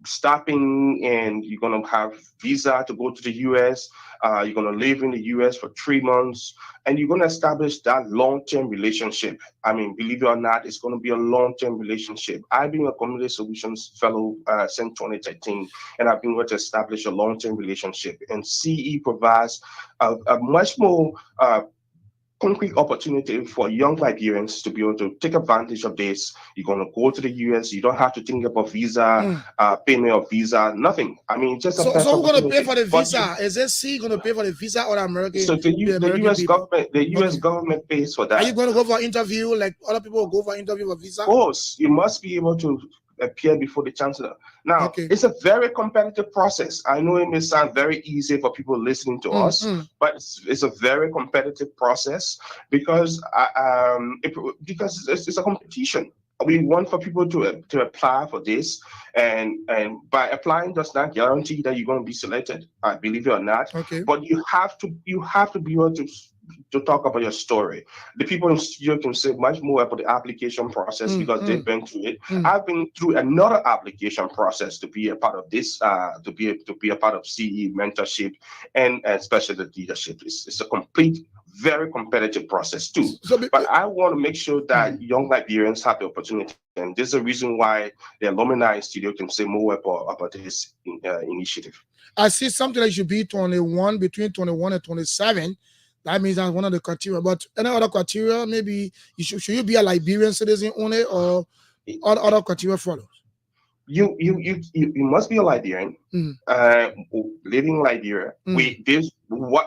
stopping, and you're gonna have visa to go to the US. You're gonna live in the US for 3 months, and you're gonna establish that long-term relationship. I mean, believe it or not, it's gonna be a long-term relationship. I've been a Community Solutions Fellow since 2013, and I've been able to establish a long-term relationship. And CE provides a much more concrete opportunity for young Liberians to be able to take advantage of this. You're going to go to the US. You don't have to think about visa, payment of visa, nothing. I mean, just so who's going to pay for the visa? Is it C going to pay for the visa or American? So the US government pays for that. Are you going to go for an interview like other people will go for an interview for visa? Of course, you must be able to appear before the chancellor. Now, it's a very competitive process. I know it may sound very easy for people listening to us, but it's a very competitive process because it's a competition. We want for people to apply for this, and by applying does not guarantee that you're going to be selected. Believe it or not. But you have to be able to talk about your story. The people in the studio can say much more about the application process because they've been through it. I've been through another application process to be a part of this, to be a part of CE mentorship and especially the leadership. It's a complete, very competitive process too. But I want to make sure that young Liberians have the opportunity, and this is the reason why the alumni studio can say more about this initiative. I see something that should be 21, between 21 and 27. That means that's one of the criteria. But any other criteria, maybe should you be a Liberian citizen only, or other criteria follows? You must be a Liberian, living in Liberia.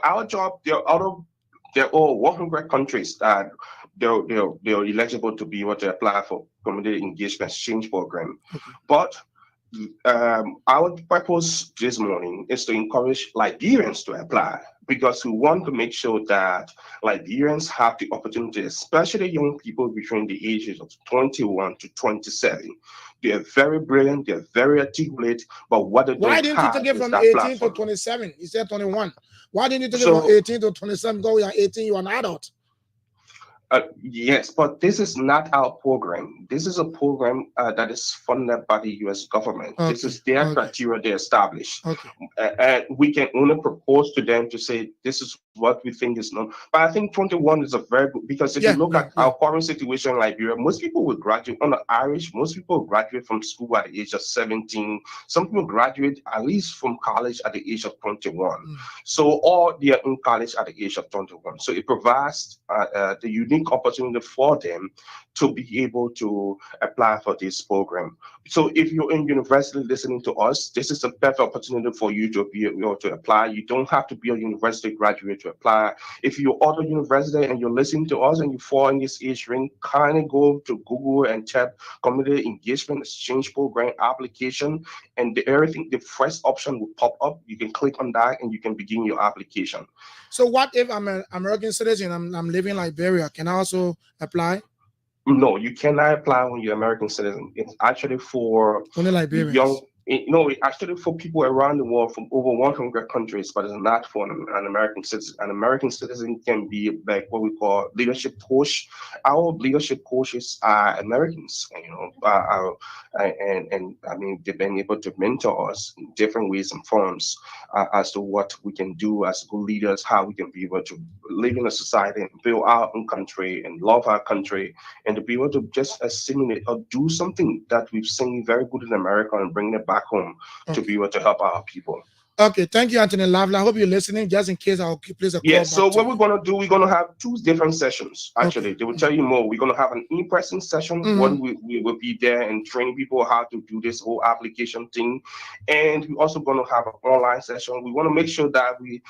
Our job. There are all 100 countries that they're eligible to be able to apply for community engagement exchange program, but our purpose this morning is to encourage Liberians to apply, because we want to make sure that Liberians have the opportunity, especially young people between the ages of 21 to 27. They are very brilliant, they're very articulate, but what they why didn't you take it from 18 to 27? You said 21. Why didn't you take it from 18 to 27? Go, you are 18, you are an adult. Yes, but this is not our program. This is a program that is funded by the U.S. government. Okay. This is their criteria they established. Okay. And we can only propose to them to say, this is what we think is known. But I think 21 is a very good, because if you look at our current situation in Liberia, most people will graduate on the Irish. Most people graduate from school at the age of 17. Some people graduate at least from college at the age of 21. So, or they are in college at the age of 21. So it provides the unique opportunity for them to be able to apply for this program. So if you're in university listening to us, this is a perfect opportunity for you to be able to apply. You don't have to be a university graduate to apply. If you're out of university and you're listening to us and you fall in this age range, kindly go to Google and type Community Engagement Exchange Program application, and the first option will pop up. You can click on that and you can begin your application. So what if I'm an American citizen, I'm living in Liberia, can I also apply? No, you cannot apply when you're American citizen. It's actually for only Liberians. It's actually for people around the world from over 100 countries, but it's not for an American citizen. An American citizen can be like what we call leadership coach. Our leadership coaches are Americans, and I mean, they've been able to mentor us in different ways and forms as to what we can do as good leaders, how we can be able to live in a society and build our own country and love our country, and to be able to just assimilate or do something that we've seen very good in America and bring it back home to be able to help our people. Okay, thank you, Anthony Lavla. I hope you're listening. Just in case, I'll place a call. Yeah, so what we're going to do, we're going to have two different sessions. Actually, they will tell you more. We're going to have an in-person session. One we will be there and training people how to do this whole application thing, and we're also going to have an online session. We want to make sure that we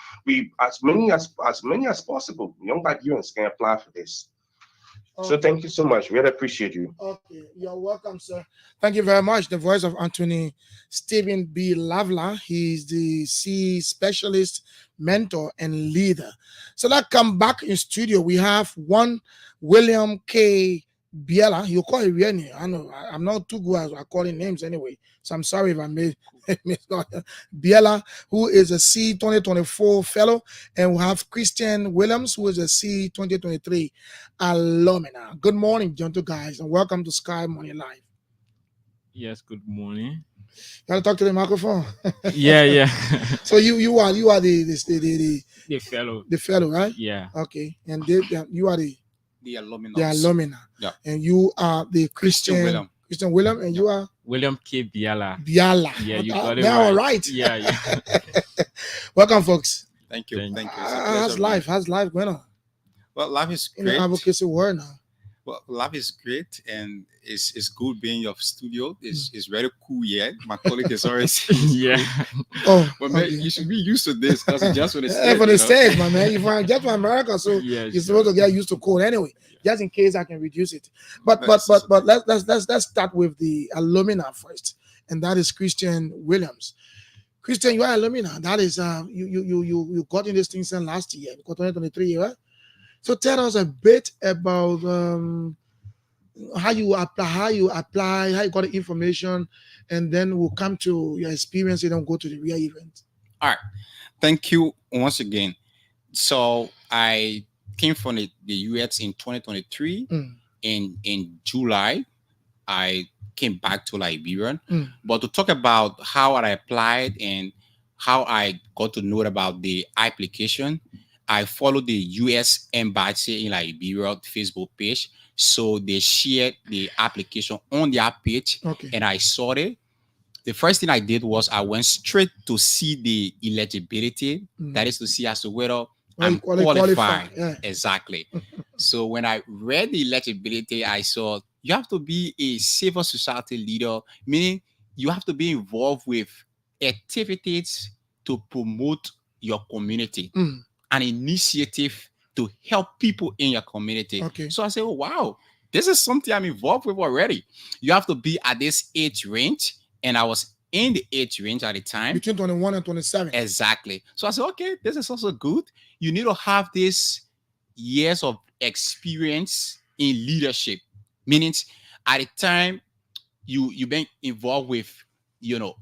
as many as possible young Nigerians can apply for this. So thank you so much. Really appreciate you. Okay, you're welcome, sir. Thank you very much. The voice of Anthony Stephen B. Lavla. He's the C specialist, mentor, and leader. So let's come back in studio. We have one William K. Biela. You call it Rieni. I know I'm not too good at calling names anyway. So I'm sorry if I made Biela, who is a C 2024 fellow, and we have Christian Williams, who is a C 2023 alumna. Good morning, gentle guys, and welcome to Sky Money Live. Yes, good morning. Gotta talk to the microphone. Yeah. So you are the fellow. The fellow, right? Yeah. Okay, and you are the alumna. The alumna. Yeah. And you are the Christian William, and you are William K. Biala. Biala. Yeah, you got it now right. Right. Yeah. Welcome, folks. Thank you. How's life going on? Well, life is great. In the advocacy world now. Well, life is great, and it's good being in your studio. It's very cool. Yeah, my colleague is always But man, you should be used to this because it's just for the stage. For the stage, my man. If I get to America, so you're supposed to get used to cold anyway. Just in case I can reduce it. But let's start with the alumna first, and that is Christian Williams. Christian, you are alumna. That is you got in this thing since last year, 2023, right? So tell us a bit about how you apply, how you got the information, and then we'll come to your experience and then go to the real event. All right. Thank you once again. So I came from the US in 2023. In July, I came back to Liberia. But to talk about how I applied and how I got to know about the application, I followed the U.S. Embassy in Liberia Facebook page. So they shared the application on their page, and I saw it. The first thing I did was I went straight to see the eligibility. That is to see as to whether I'm qualified. Yeah. Exactly. So when I read the eligibility, I saw you have to be a civil society leader, meaning you have to be involved with activities to promote your community. An initiative to help people in your community. So I said, oh, wow, this is something I'm involved with already. You have to be at this age range. And I was in the age range at the time. Between 21 and 27. Exactly. So I said, okay, this is also good. You need to have this years of experience in leadership. Meaning at the time you've been involved with,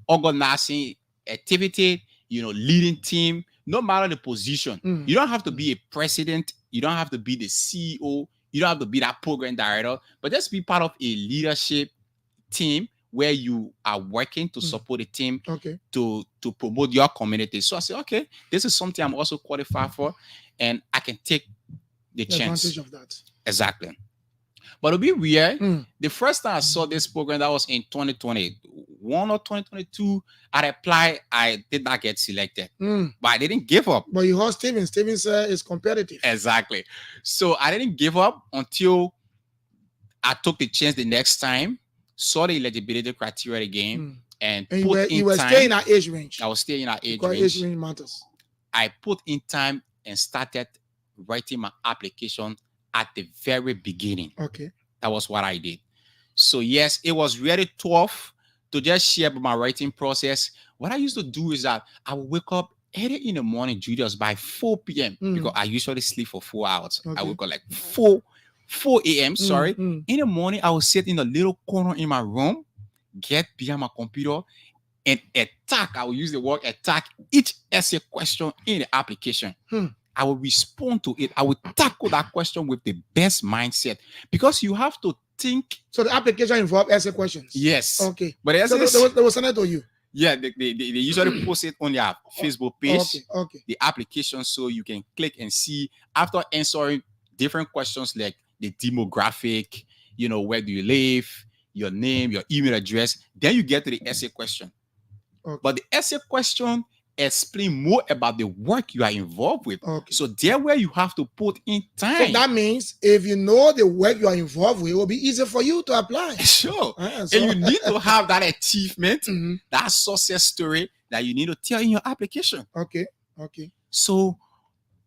organizing activity, leading team. No matter the position, you don't have to be a president. You don't have to be the CEO. You don't have to be that program director, but just be part of a leadership team where you are working to support the team to promote your community. So I said, okay, this is something I'm also qualified for, and I can take the chance. Advantage of that. Exactly. But it'll be weird. The first time I saw this program, that was in 2021 or 2022. I applied. I did not get selected, but I didn't give up. But you heard Steven. Steven is competitive. Exactly. So I didn't give up until I took the chance the next time, saw the eligibility criteria again, and you were staying in our age range. I was staying in our age range. Age range matters. I put in time and started writing my application at the very beginning. Okay. That was what I did. So yes, it was really tough to just share about my writing process. What I used to do is that I would wake up early in the morning, Julius, by 4 p.m. because I usually sleep for 4 hours. I would go like 4 a.m. In the morning, I would sit in a little corner in my room, get behind my computer, and attack. I will use the word attack each essay question in the application. I will respond to it. I will tackle that question with the best mindset because you have to think. So the application involved essay questions. Yes. Okay. But there was sent to you. Yeah, they usually post it on their Facebook page. Okay. The application, so you can click and see after answering different questions like the demographic, where do you live, your name, your email address. Then you get to the essay question. Okay. But the essay question explain more about the work you are involved with. Okay. So there where you have to put in time. So that means if you know the work you are involved with, it will be easier for you to apply. Sure. And you need to have that achievement, that success story that you need to tell in your application. Okay. So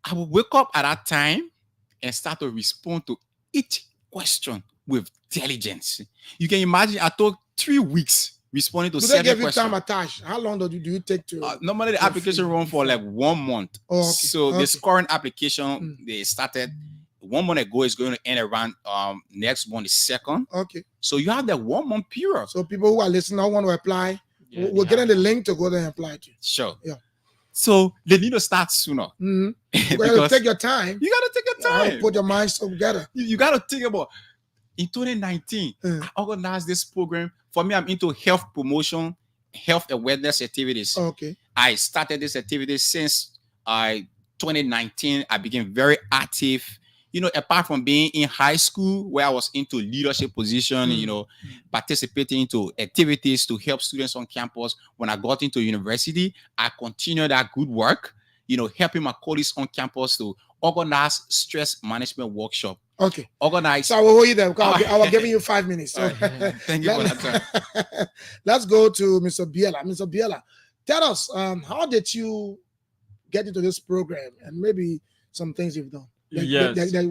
I will wake up at that time and start to respond to each question with diligence. You can imagine I took 3 weeks responding to 7 questions. Do they give you time attached? How long do you take to? Normally, the application run for like 1 month. Oh, okay. So this current application, they started 1 month ago. Is going to end around next month, the 2nd. Okay. So you have that 1 month period. So people who are listening, I want to apply. We're getting the link to go there and apply to. Sure. Yeah. So they need to start sooner. You got to take your time. You got to take your time. Put your minds together. You got to think about. In 2019, I organized this program. For me, I'm into health promotion, health awareness activities. Okay. I started this activity since 2019. I became very active. Apart from being in high school where I was into leadership position, participating into activities to help students on campus. When I got into university, I continued that good work, helping my colleagues on campus to organize stress management workshop. Okay. Organize. So I will hold you there because I was giving you 5 minutes. So thank you for that. Let's go to Mr. Biela. Mr. Biela, tell us, how did you get into this program and maybe some things you've done? That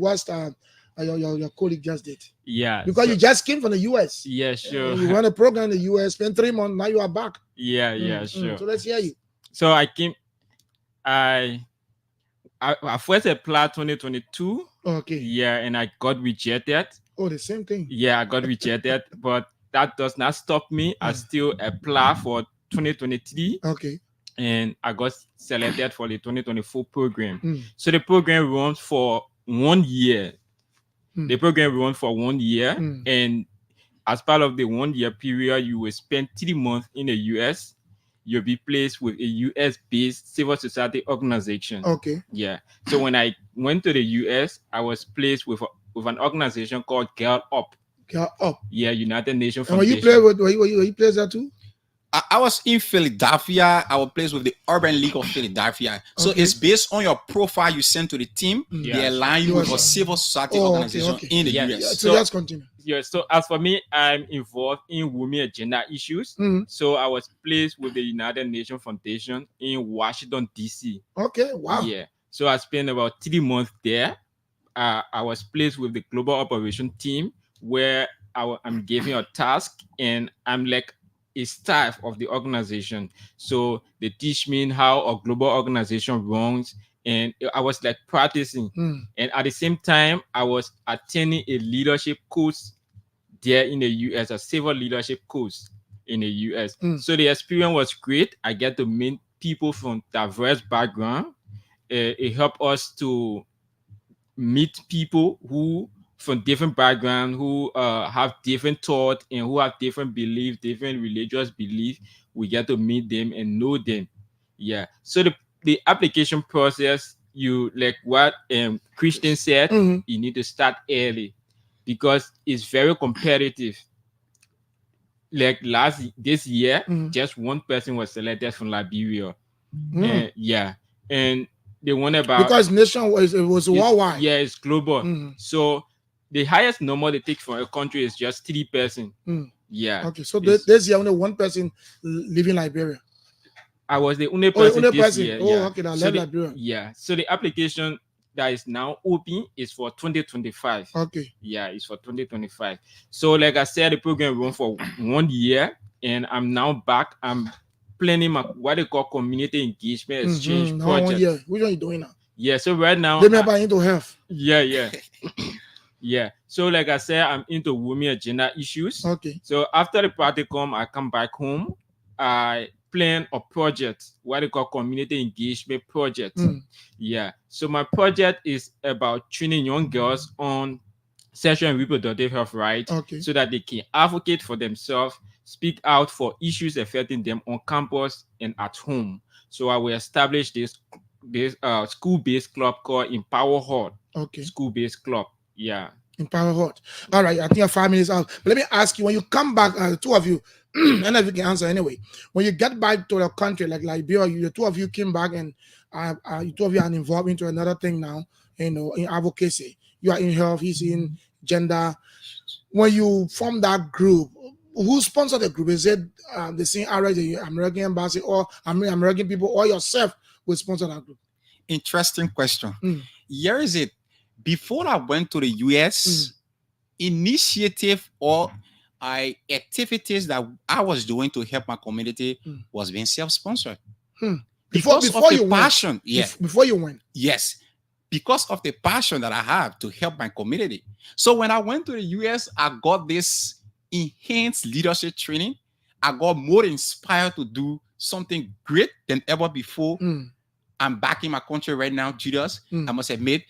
was your colleague just did. Yeah. Because you just came from the US. Yeah, sure. You run a program in the US, spent 3 months, now you are back. Yeah, sure. So let's hear you. So I first applied 2022. Okay. Yeah, and I got rejected. Oh, the same thing. Yeah, I got rejected, but that does not stop me. I still apply for 2023. Okay. And I got selected for the 2024 program. So the program runs for 1 year. The program runs for 1 year. And as part of the 1 year period, you will spend 3 months in the US. You'll be placed with a US-based civil society organization. Okay. Yeah. So when I went to the US, I was placed with an organization called Girl Up. Girl Up. Yeah, United Nations Foundation. Were you placed there too? I was in Philadelphia. I was placed with the Urban League of Philadelphia. So it's based on your profile you send to the team. They align you with a civil society organization in the US. So let's continue. Yeah, so as for me, I'm involved in women and gender issues. So I was placed with the United Nations Foundation in Washington, D.C. Okay, wow. Yeah, so I spent about 3 months there. I was placed with the global operation team where I'm given a task and I'm like a staff of the organization. So they teach me how a global organization runs. And I was like practicing. And at the same time, I was attending a leadership course there in the US, a civil leadership course in the US. So the experience was great. I get to meet people from diverse backgrounds. It helped us to meet people who from different backgrounds, who have different thought and who have different beliefs, different religious beliefs. We get to meet them and know them. Yeah. So the application process, you like what Christian said, you need to start early because it's very competitive. Like this year, just one person was selected from Liberia. And they won about because nation was worldwide. Yeah, it's global. So the highest number they take from a country is just 3 persons. Yeah. Okay, so this year only one person living Liberia. I was the only person this year. Oh, okay, now left Liberia. Yeah. So the application that is now open is for 2025. Okay. Yeah, it's for 2025. So like I said, the program run for 1 year, and I'm now back. I'm planning my what they call community engagement exchange project. 1 year. Which one are you doing now? Yeah, so right now they may buy into health. Yeah. Yeah. So like I said, I'm into women and gender issues. Okay. So after the practicum, I come back home. I plan a project, what they call community engagement project. Yeah. So my project is about training young girls on sexual and reproductive health rights, so that they can advocate for themselves, speak out for issues affecting them on campus and at home. So I will establish this school-based club called Empower Heart. Okay. School-based club. Yeah. Empower Heart. All right. I think you're 5 minutes out. But let me ask you, when you come back, the two of you, and if you can answer anyway, when you get back to the country like Liberia, the two of you came back and you two of you are involved into another thing now, in advocacy. You are in health, he's in gender. When you form that group, who sponsored the group? Is it the same RX, the American Embassy, or American people, or yourself will sponsor that group? Interesting question. Here is it. Before I went to the US, initiative or activities that I was doing to help my community was being self-sponsored. Before you passion, went. Before you went. Yes. Because of the passion that I have to help my community. So when I went to the US, I got this enhanced leadership training. I got more inspired to do something great than ever before. I'm back in my country right now, Judas. I must admit,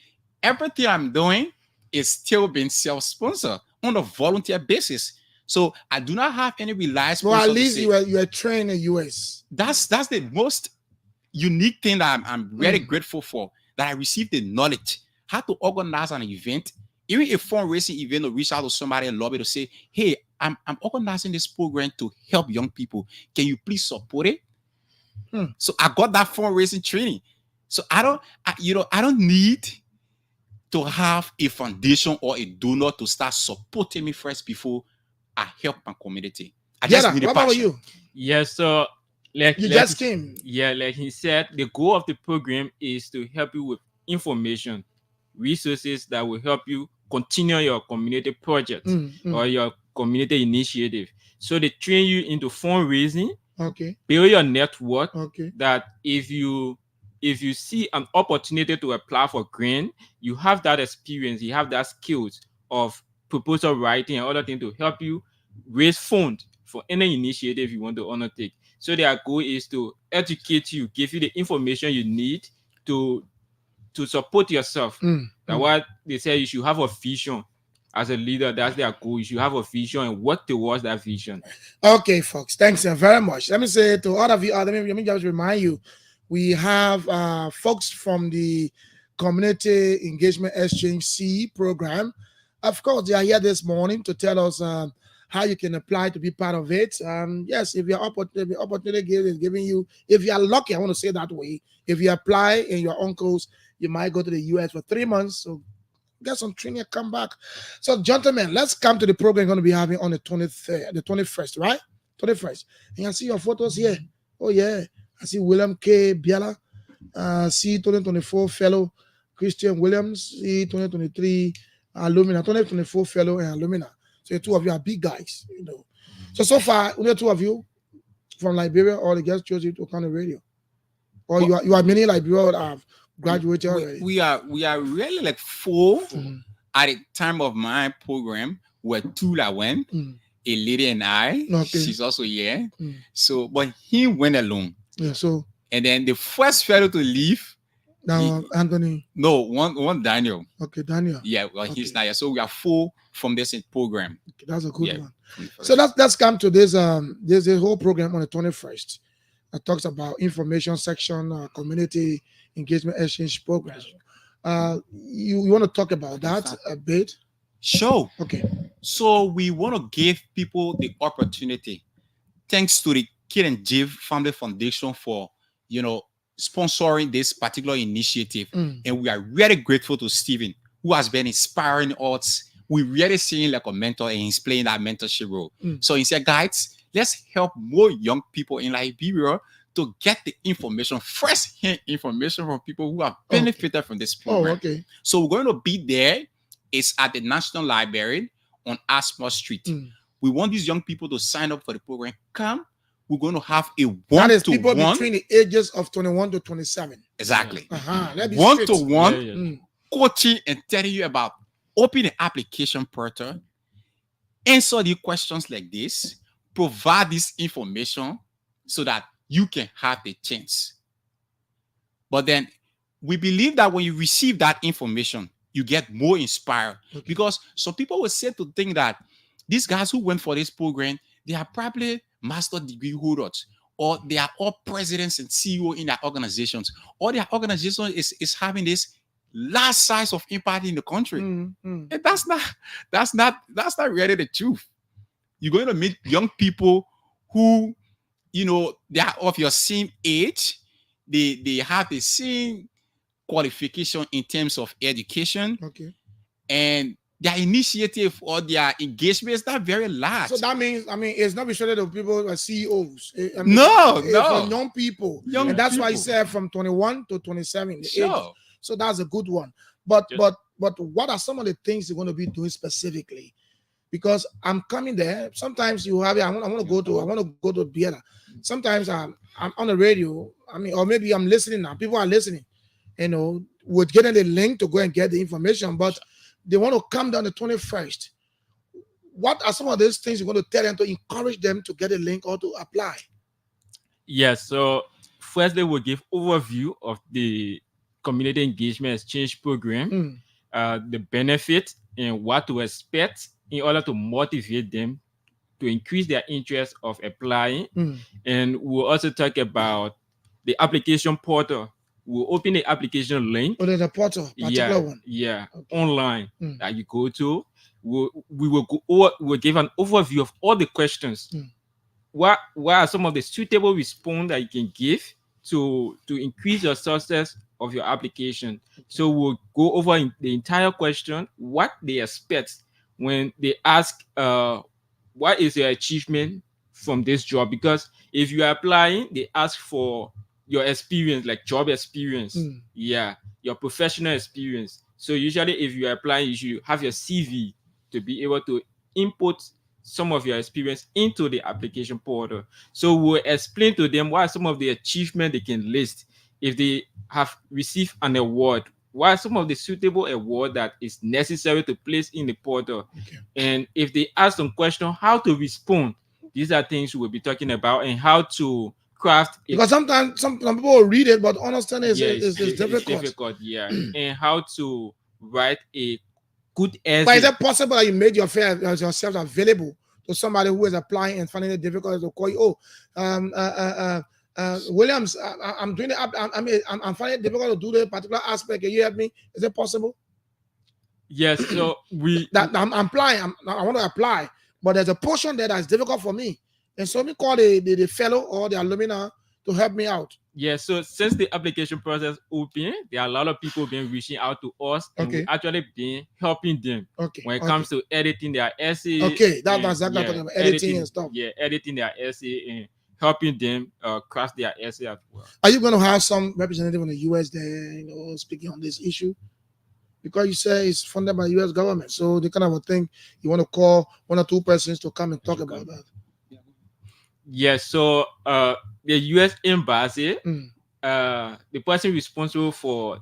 everything I'm doing is still being self-sponsored on a volunteer basis. So I do not have any reliance. Well, at least you are trained in the US. That's the most unique thing that I'm very grateful for, that I received the knowledge how to organize an event, even a fundraising event, to reach out to somebody in lobby to say, hey, I'm organizing this program to help young people. Can you please support it? So I got that fundraising training. So I don't need to have a foundation or a donor to start supporting me first before I help my community. I just need a passion. What about you? Yeah, so like he said, the goal of the program is to help you with information, resources that will help you continue your community project or your community initiative. So they train you into fundraising, build your network, that if you see an opportunity to apply for grant, you have that experience, you have that skills of proposal writing and other things to help you raise funds for any initiative you want to undertake. So their goal is to educate you, give you the information you need to support yourself. That's what they say, you should have a vision. As a leader, that's their goal. You should have a vision and work towards that vision. Okay, folks, thanks very much. Let me say to all of you, let me just remind you, we have folks from the Community Engagement Exchange CE program. Of course, they are here this morning to tell us how you can apply to be part of it. Yes, if your opportunity is giving you, if you are lucky, I want to say that way, if you apply and your uncles, you might go to the US for 3 months. So get some training and come back. So, gentlemen, let's come to the program we're going to be having on the 23rd, the 21st, right? 21st. And I see your photos here. Oh, yeah. I see William K. Biala. See 2024 fellow Christian Williams. See 2023 alumina. 2024 fellow and alumina. So the two of you are big guys, you know. So far, only two of you from Liberia, or the guests chose you to come on the radio. Or you are many Liberia that have graduated already. We are really like 4 at the time of my program. Were 2 that went, a lady and I. She's also here. So, but he went alone. Yeah. So, and then the first fellow to leave Now, Anthony. No, one Daniel. Okay, Daniel. Yeah, well, he's not here. So we are full from this program. Okay, that's a good one. So let's come to this. There's a whole program on the 21st that talks about information section, community engagement exchange programs. You want to talk about that a bit? Sure. Okay. So we want to give people the opportunity, thanks to the Kid and Jive Family Foundation for, sponsoring this particular initiative. And we are really grateful to Stephen, who has been inspiring us. We really see him like a mentor, and he's playing that mentorship role. So he said, guys, let's help more young people in Liberia to get the information, first-hand information from people who have benefited from this program. Okay. So we're going to be there. It's at the National Library on Asmore Street. We want these young people to sign up for the program. Come. We're going to have a one-to-one. That is people between the ages of 21 to 27. Exactly. One-to-one coaching and telling you about open the application portal, answer the questions like this, provide this information so that you can have the chance. But then we believe that when you receive that information, you get more inspired. Because some people will say to think that these guys who went for this program, they are probably master degree holders, or they are all presidents and CEO in their organizations, or their organization is having this large size of impact in the country. And that's not really the truth. You're going to meet young people who, they are of your same age. They have the same qualification in terms of education. Okay. And their initiative or their engagement is not very large. So that means, it's not restricted to people like CEOs. No. For young people. And that's why I said from 21 to 27. Sure. So that's a good one. But what are some of the things you're going to be doing specifically? Because I'm coming there. Sometimes you have it. I want to go to Biela. Sometimes I'm on the radio. Or maybe I'm listening now. People are listening. We're getting the link to go and get the information, but they want to come down the 21st. What are some of those things you're going to tell them to encourage them to get a link or to apply? Yes. So firstly, we'll give overview of the community engagement exchange program, the benefit and what to expect in order to motivate them to increase their interest of applying. And we'll also talk about the application portal. We'll open the application link. Oh, there's a portal, particular one. Yeah, okay. Online that you go to. We'll give an overview of all the questions. What are some of the suitable response that you can give to increase your success of your application? So we'll go over the entire question, what they expect when they ask, what is your achievement from this job? Because if you are applying, they ask for your experience, like job experience, your professional experience. So usually if you are applying, you should have your CV to be able to input some of your experience into the application portal. So we'll explain to them what are some of the achievements they can list. If they have received an award, what are some of the suitable award that is necessary to place in the portal? And if they ask some question, how to respond. These are things we'll be talking about, and how to craft it. Because sometimes some people will read it, but understand it's difficult. It's difficult, and how to write a good essay. But is it possible that you made yourself available to somebody who is applying and finding it difficult to call you? Williams, I'm doing it. I'm finding it difficult to do the particular aspect. Can you help me? Is it possible? Yes. So I'm applying. I want to apply, but there's a portion there that's difficult for me. And so we call the fellow or the alumni to help me out. Yeah, so since the application process open, there are a lot of people been reaching out to us, and we actually been helping them when it comes to editing their essay. Okay, that's exactly what I'm talking about, editing and stuff. Yeah, editing their essay and helping them craft their essay as well. Are you going to have some representative in the U.S. there, speaking on this issue? Because you say it's funded by the U.S. government, so the kind of a thing you want to call one or two persons to come and talk about that. Yes, so the U.S. Embassy, the person responsible for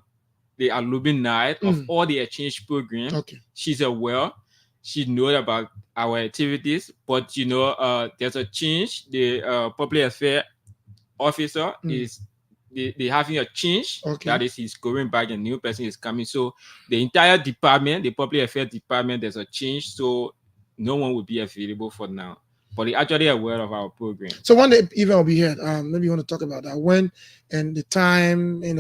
the alumni of all the exchange program, she's aware. She knows about our activities, but there's a change. The public affairs officer is they having a change. Okay. That is, he's going back, and new person is coming. So the entire department, the public affairs department, there's a change. So no one will be available for now. But they're actually aware of our program. So when the event will be here, maybe you want to talk about that. When and the time, It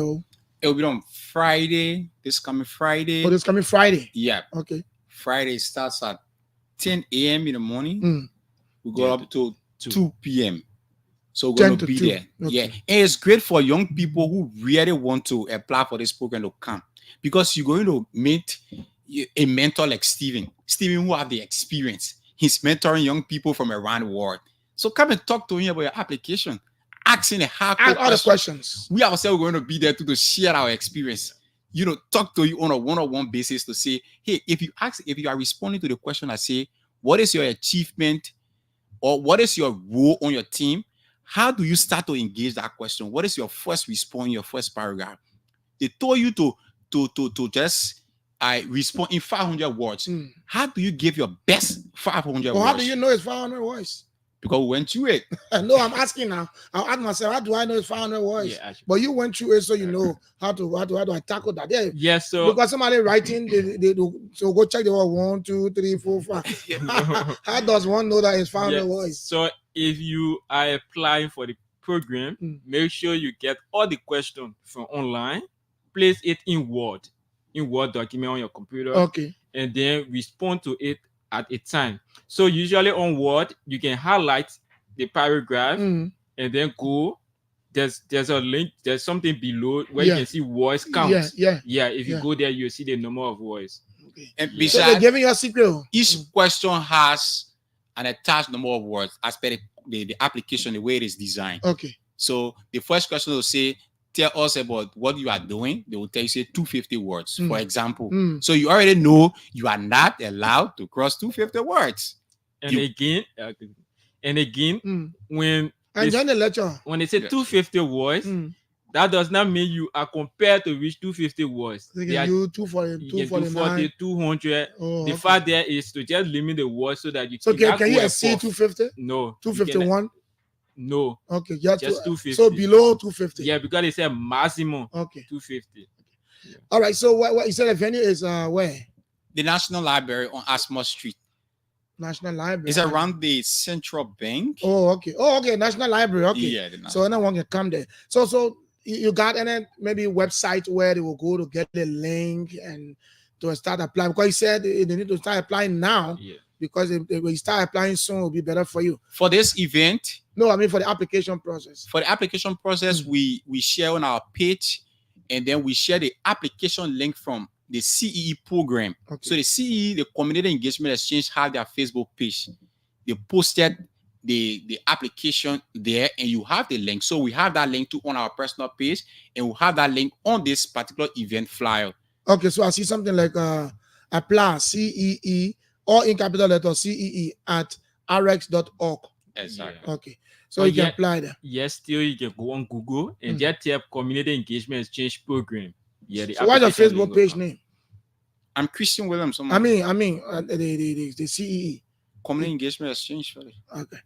will be on Friday, this coming Friday. Oh, this coming Friday. Yeah. Okay. Friday starts at 10 a.m. in the morning. Mm. We go up to 2 p.m. So we're 10 going to to be 2. there. Okay. Yeah. And it's great for young people who really want to apply for this program to come, because you're going to meet a mentor like Stephen, who have the experience. He's mentoring young people from around the world. So come and talk to him about your application. Asking Ask all the questions. We ourselves are going to be there to share our experience. Talk to you on a one-on-one basis to say, hey, if you are responding to the question, I say, what is your achievement or what is your role on your team? How do you start to engage that question? What is your first response, your first paragraph? They told you to just respond in 500 words. How do you give your best 500 words? How do you know it's 500 words? Because we went through it. No, I'm asking now. I'll ask myself, how do I know it's 500 words? Yeah, but you went through it, so you know how do I tackle that? Yeah. Yes. So because somebody writing, they so go check the word 1, 2, 3, 4, 5. How does one know that it's 500 words? So if you are applying for the program, make sure you get all the questions from online, place it in Word document on your computer. Okay. And then respond to it at a time. So usually on Word, you can highlight the paragraph and then go. There's a link, there's something below where you can see voice count. Yeah. If you go there, you'll see the number of voice. Okay. And So besides, they're giving you a secret. each question has an attached number of words as per the application, the way it is designed. Okay. So the first question will say, tell us about what you are doing. They will tell you, say 250 words, for example. So you already know you are not allowed to cross 250 words. And again, when And join the lecture. when they say 250 words, that does not mean you are compared to reach 250 words. They They are- can do 240, you can do 249. 200. Oh, The okay. fact there is to just limit the words so that you So can not you go exceed above. 250? No. you 251? No. Okay, Just 250. So below 250. Yeah, because they said maximum Okay. 250. All right. So what you said the venue is where? The National Library on Asma Street. National Library. It's around the Central Bank. Oh, okay. Oh, okay. National Library. Okay. Yeah, the So anyone can come there. So you got any maybe website where they will go to get the link and to start applying? Because you said they need to start applying now. Yeah. Because if you start applying soon, it will be better for you. For this event, No, I mean for the application process. for the application process, we share on our page, and then we share the application link from the CEE program. Okay. So the CEE, the Community Engagement Exchange, have their Facebook page. They posted the application there, and you have the link. So we have that link too on our personal page, and we have that link on this particular event flyer. Okay, so I see something like apply CEE or in capital letter CEE at rx.org. Exactly. Okay. So But you can yet- apply there. Yes, still you can go on Google and just type Community Engagement Exchange Program. Yeah. The So what's your application Facebook link will page come. name? I'm Christian Williams. I mean the CEE. Community Engagement Exchange. Okay.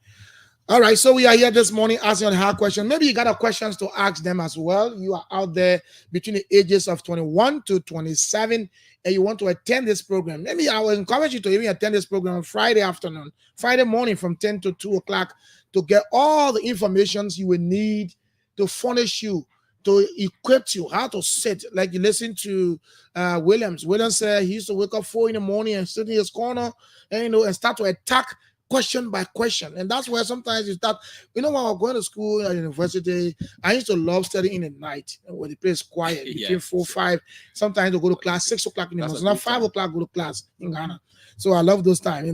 All right. So we are here this morning asking on hard questions. Maybe you got a questions to ask them as well. You are out there between the ages of 21 to 27 and you want to attend this program. Maybe I will encourage you to even attend this program on Friday afternoon, Friday morning from 10 to 2 o'clock to get all the information you will need to furnish you, to equip you, how to sit. Like you listen to Williams. Williams said he used to wake up 4 in the morning and sit in his corner and start to attack question by question. And that's where sometimes you start, when I was going to school at university, I used to love studying in the night when the place is quiet, between 4, 5, sometimes to go to class 6 o'clock in the morning, not 5 o'clock go to class in Ghana. So I love those times,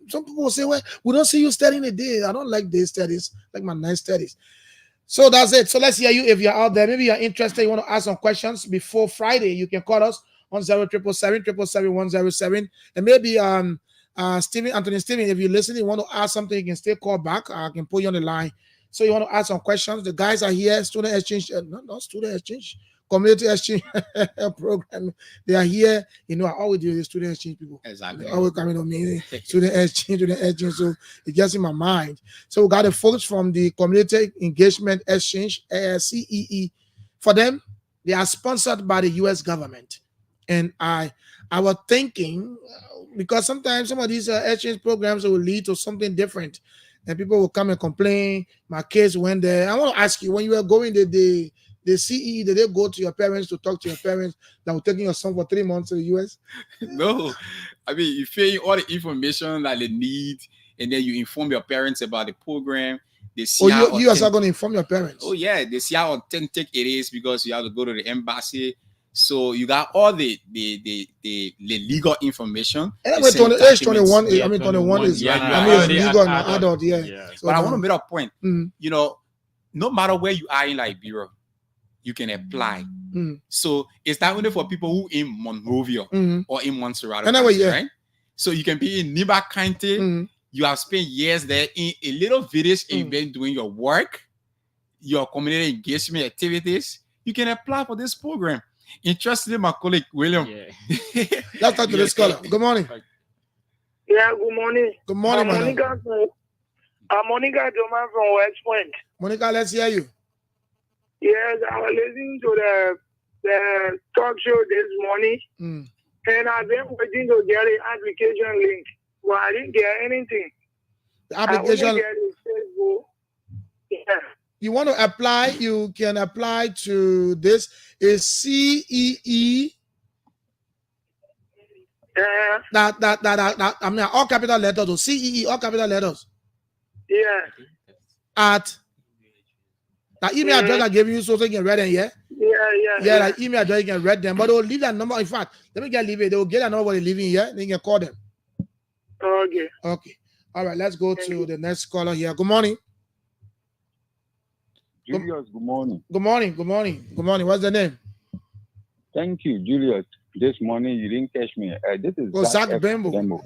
some people will say, well, we don't see you studying a day. I don't like day studies, like my night studies. So that's it. So let's hear you if you're out there. Maybe you're interested, you want to ask some questions before Friday. You can call us on 0777-777-107. And maybe Anthony Stephen, if you're listening, you want to ask something, you can still call back. I can put you on the line. So you want to ask some questions. The guys are here, student exchange, not student exchange, community exchange program. They are here. You know, I always do the student exchange people. Exactly. They always coming to me, student exchange. So it's just in my mind. So we got the folks from the Community Engagement Exchange, CEE. For them, they are sponsored by the U.S. government. And I was thinking, because sometimes some of these exchange programs will lead to something different. And people will come and complain. My kids went there. I want to ask you, when you were going the CE, did they go to your parents to talk to your parents that were taking your son for 3 months to the US? No. I mean, you fill in all the information that they need, and then you inform your parents about the program. They see you also going to inform your parents? Oh, yeah. They see how authentic it is because you have to go to the embassy. So you got all the legal information. And age 21, I mean 21 is legal and adult, yeah. So but I want to make a point. You know, no matter where you are in Liberia, you can apply. So it's not only for people who in Monrovia or in Montserrat, right? So you can be in Niba County. You have spent years there in a little village and you've been doing your work, your community engagement activities. You can apply for this program. Interestingly, my colleague William. Let's talk to the scholar. Good morning. Yeah, good morning. Good morning, Monica Joman from West Point. Monica, let's hear you. Yes, I was listening to the talk show this morning, and I've been waiting to get an application link, but I didn't get anything. The application. I only get it Facebook. Yeah. You want to apply, you can apply to this. Is CEE. That I mean all capital letters or CEE, all capital letters. Yeah. At that email address I gave you so you can read them, yeah? Yeah, that email address you can read them, but they'll leave that number. In fact, let me leave it. They'll get a number they're leaving here, then you can call them. Okay. Okay. All right, let's go to the next caller here. Good morning. Julius, good morning. Good morning. Good morning. Good morning. What's the name? Thank you, Julius. This morning you didn't catch me. This is Zach Bembo.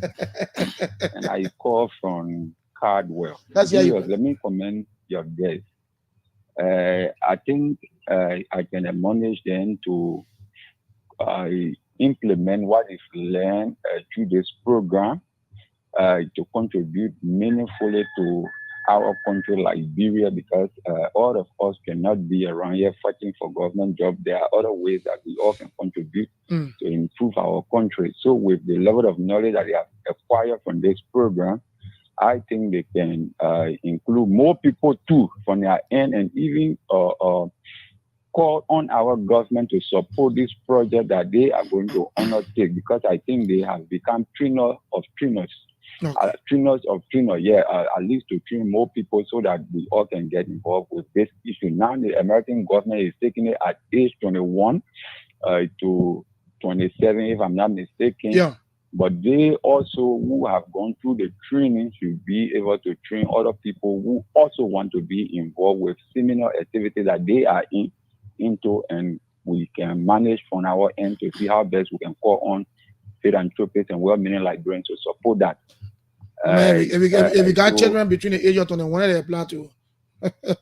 And I call from Cardwell. Julius, let me commend your guest. I think I can admonish them to implement what is learned through this program to contribute meaningfully to our country, Liberia, because all of us cannot be around here fighting for government jobs. There are other ways that we all can contribute to improve our country. So with the level of knowledge that they have acquired from this program, I think they can include more people too from their end and even call on our government to support this project that they are going to undertake, because I think they have become trainers of trainers. Trainers of trainers, at least to train more people so that we all can get involved with this issue. Now the American government is taking it at age 21 to 27, if I'm not mistaken. Yeah. But they also, who have gone through the training, should be able to train other people who also want to be involved with similar activities that they are into, and we can manage from our end to see how best we can call on philanthropists and well-meaning Liberians to support that. If you got children between the age of 21, they apply to.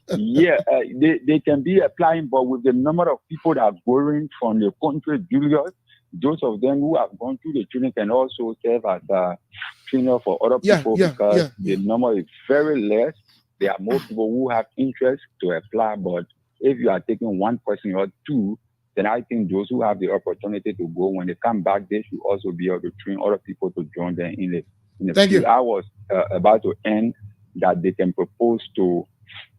They can be applying, but with the number of people that are going from the country, Julius, those of them who have gone through the training can also serve as a trainer for other people because the number is very less. There are more people who have interest to apply, but if you are taking one person or two, then I think those who have the opportunity to go, when they come back, they should also be able to train other people to join them in the Thank few you. hours about to end, that they can propose to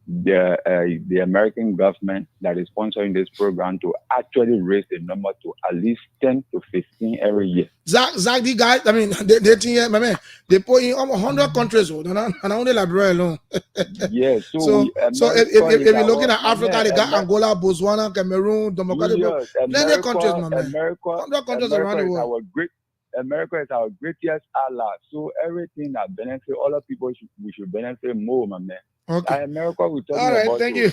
the American government that is sponsoring this program to actually raise the number to at least 10 to 15 every year. Zach, the guys, I mean, they put in almost 100 countries, and only Liberia alone. So if you're looking at Africa, they got Angola, Botswana, Cameroon, Democratic Republic, plenty countries, my man. 100 countries around the world. America is our greatest ally. So everything that benefits other people, we should benefit more, my man. Okay. America, we talk all right, about thank you.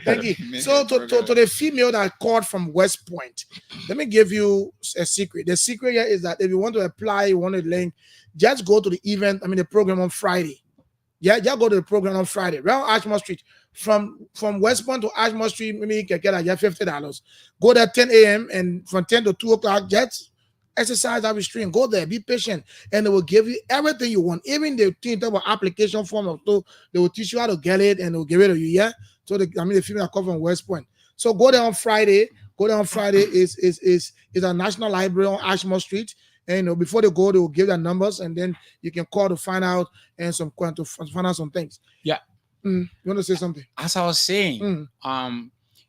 Thank you. So to the female that called from West Point, let me give you a secret. The secret here is that if you want to apply, you want to link, just go to the event, the program on Friday. Yeah, just go to the program on Friday. Around Ashmore Street, from West Point to Ashmore Street, maybe you can get $50. Go there 10 a.m. and from 10 to 2 o'clock, just exercise every stream. Go there, be patient, and they will give you everything you want. Even the thing about application form, so they will teach you how to get it and they will give it to you. Yeah. So the female come from West Point. So go there on Friday. Is a National Library on Ashmore Street. And before they go, they will give their numbers, and then you can call to find out and find out some things. Yeah. You want to say something? As I was saying,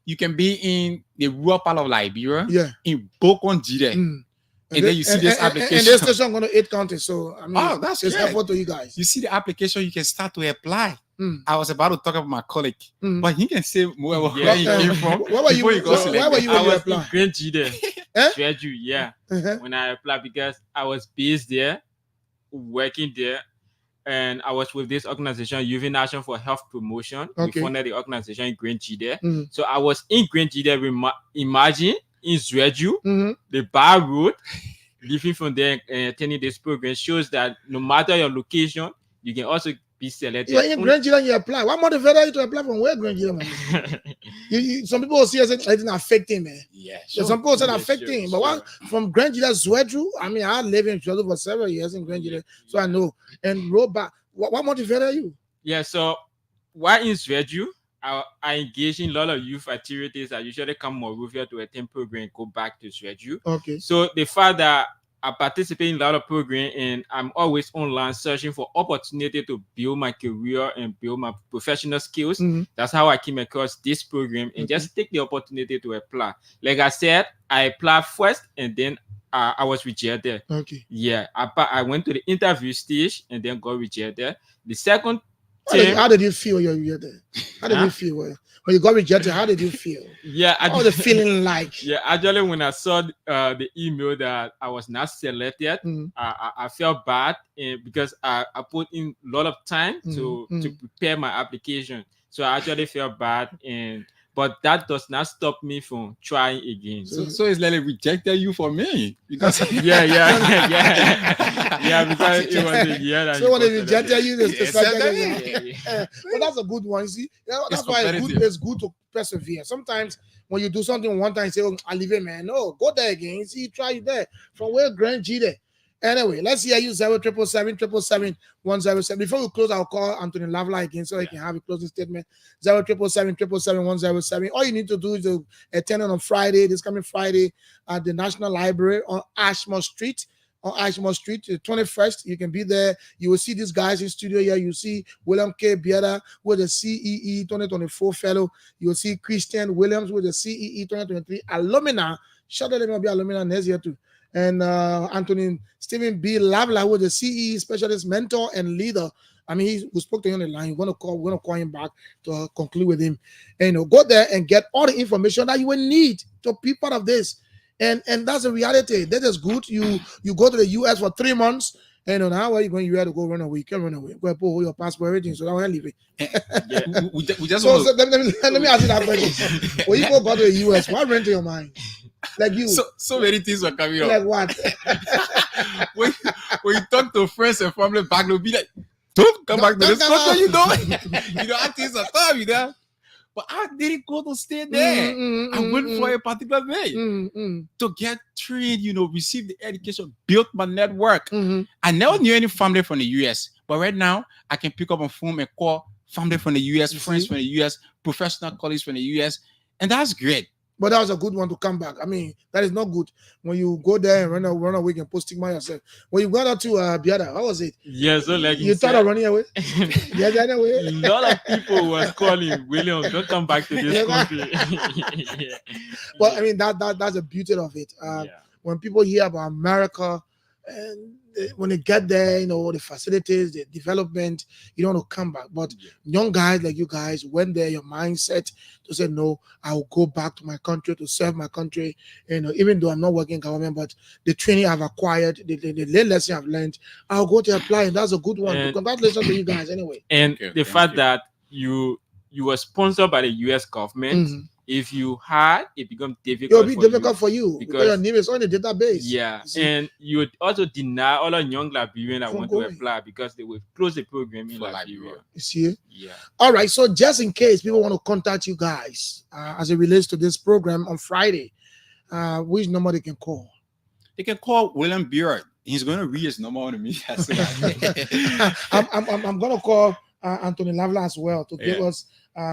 you can be in the rural part of Liberia, in Bokon Jide, and then you see this application. And this station going to 8 counties, so I mean, that's it's great. helpful to you guys. You see the application, you can start to apply. I was about to talk about my colleague, but he can say more where he came from. Where were you when you applied? Grand Jide. Yeah. When I applied, because I was based there, working there, and I was with this organization, Youth in Action for Health Promotion. We funded the organization in Grand Jide. So I was in Grand Jide. Imagine in Zwedju, the bar road, living from there and attending this program shows that no matter your location, you can also be selected. You're in Grand Jide and you apply. What motivated you to apply from where Grand Jide, man? Some people will see us as it's not affecting, man. Yeah, sure. Some people say it's affecting, but what from Grand Jide Zwedju? I mean, I lived in Zwedju for several years in Grand Jide, so I know. And road back. What motivated you? Yeah, so while in Zwedju, I engage in a lot of youth activities. I usually come Monrovia to attend program and go back to Zwedju. Okay. So the fact that I participate in a lot of programs and I'm always online searching for opportunity to build my career and build my professional skills. That's how I came across this program and just take the opportunity to apply. Like I said, I applied first and then I was rejected. Okay. Yeah, I went to the interview stage and then got rejected. The second how did you feel when you were there? How did you feel when you got rejected? How did you feel? Yeah, what was the feeling like? Yeah, actually, when I saw the email that I was not selected, I felt bad because I put in a lot of time to prepare my application. So I actually felt bad, but that does not stop me from trying again. So it's like they rejected you for me because yeah, because it was a year that. So when they rejected you, well, that's a good one. See, that's why it's good to persevere. Sometimes when you do something one time, you say, "Oh, I leave it, man." No, go there again. See, try it there. From where Grand Jide. Anyway, let's hear you 07777 Before we close, I'll call Anthony Lavla again so he can have a closing statement. 07777 All you need to do is to attend on Friday, this coming Friday, at the National Library on Ashmore Street. On Ashmore Street, the 21st. You can be there. You will see these guys in studio here. You see William K. Bieda with the CEE 2024 fellow. You will see Christian Williams with the CEE 2023 alumina. Shout out to them, be alumina next year too. And Anthony Stephen B. Lavla, who is the CE specialist, mentor, and leader. I mean, we spoke to him on the line. We're gonna call him back to conclude with him. And go there and get all the information that you will need to be part of this. And that's the reality. That is good. You go to the US for 3 months. And now where you going? You have to go run away. You can't run away. Go pull your passport, everything. So that's why I leave it. We just so let me ask you that question. When you go to the US, what went to your mind? Like you, so many things were coming up. Like what? when you talk to friends and family back, they'll be like, "Don't come back to this country, you know." You know, things are tough, you know. But I didn't go to stay there. I went for a particular day to get trained, receive the education, build my network. I never knew any family from the US, but right now I can pick up a phone and call family from the US, friends from the US, professional colleagues from the US, and that's great. But that was a good one to come back. I mean, that is not good when you go there and run away and post stigma yourself. When you got out to Biada, how was it? Yeah, so like you thought of running away. Yeah, anyway. A lot of people were calling William, don't come back to this country. Well, I mean that's the beauty of it. When people hear about America and when they get there, the facilities, the development, you don't want to come back. But young guys like you guys, when they're your mindset to say, no, I will go back to my country to serve my country, even though I'm not working in government, but the training I've acquired, the lesson I've learned, I'll go to apply, and that's a good one. Congratulations to you guys anyway. And the fact that you were sponsored by the US government, If you hard, it becomes difficult. It'll be difficult for you because your name is on the database. Yeah, and you would also deny all the young Liberians that want to apply because they will close the program in Liberia. You see? Yeah. All right. So just in case people want to contact you guys as it relates to this program on Friday, which number they can call? They can call William Beard. He's going to read his number on me. I'm going to call Anthony Lavla as well to give us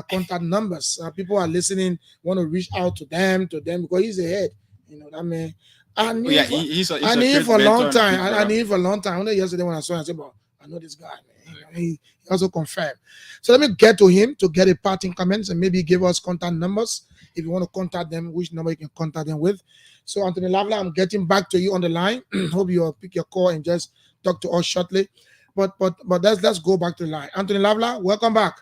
contact numbers. People are listening, want to reach out to them because he's the head. You know that man. I need him for a long time. I need him for a long time. Only yesterday when I saw him, I said, "Well, I know this guy, man." He also confirmed. So let me get to him to get a parting comments and maybe give us contact numbers. If you want to contact them, which number you can contact them with. So Anthony Lavla, I'm getting back to you on the line. Hope you'll pick your call and just talk to us shortly. But let's go back to the line. Anthony Lavla, welcome back.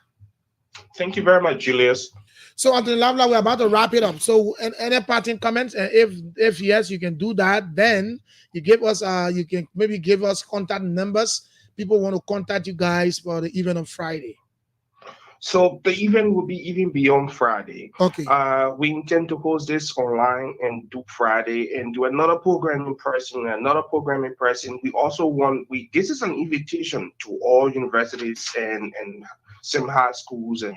Thank you very much, Julius. So Anthony Lavla, we're about to wrap it up. So any parting comments? And if yes, you can do that. Then you give us you can maybe give us contact numbers. People want to contact you guys for the event on Friday. So the event will be even beyond Friday. Okay. We intend to host this online and do Friday and do another program in person. We also want this is an invitation to all universities and some high schools and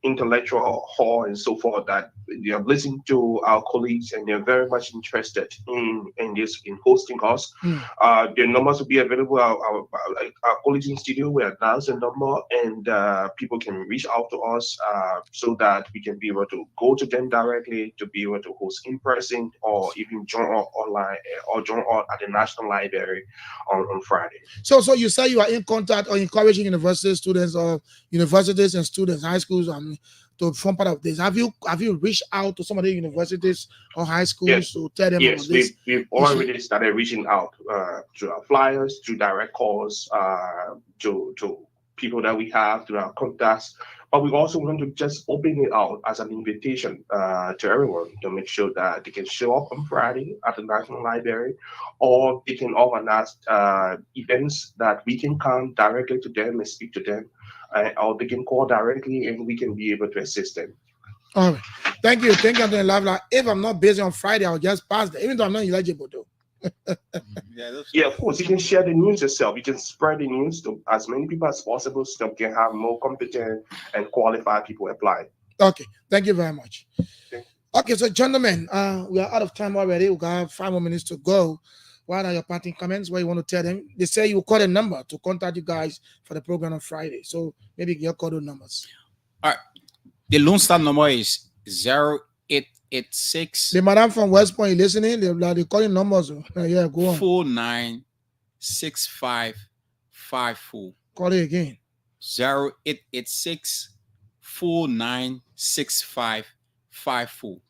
intellectual hall and so forth that they have listened to our colleagues and they're very much interested in hosting us. Their numbers will be available. Our colleagues in studio will announce the number and people can reach out to us so that we can be able to go to them directly to be able to host in person or even join online or join at the National Library on Friday. So you say you are in contact or encouraging university students or universities and students, high schools, to form part of this. Have you reached out to some of the universities or high schools to tell them about this? We've already started reaching out to our flyers, to direct calls, to people that we have, to our contacts. But we also want to just open it out as an invitation to everyone to make sure that they can show up on Friday at the National Library, or they can organize events that we can come directly to them and speak to them, or they can call directly and we can be able to assist them. All right. Thank you, Anthony Lavla. If I'm not busy on Friday, I'll just pass there, even though I'm not eligible though. Yeah, of course. You can share the news yourself. You can spread the news to as many people as possible so that we can have more competent and qualified people apply. Okay, thank you very much. Okay, so gentlemen, we are out of time already. We got 5 more minutes to go. What are your parting comments? What you want to tell them? They say you call a number to contact you guys for the program on Friday. So maybe you call those numbers. All right. The Lone Star number is 0886. The madam from West Point listening, they're calling numbers. Yeah, go on. 496554. Call it again. 0886 496554.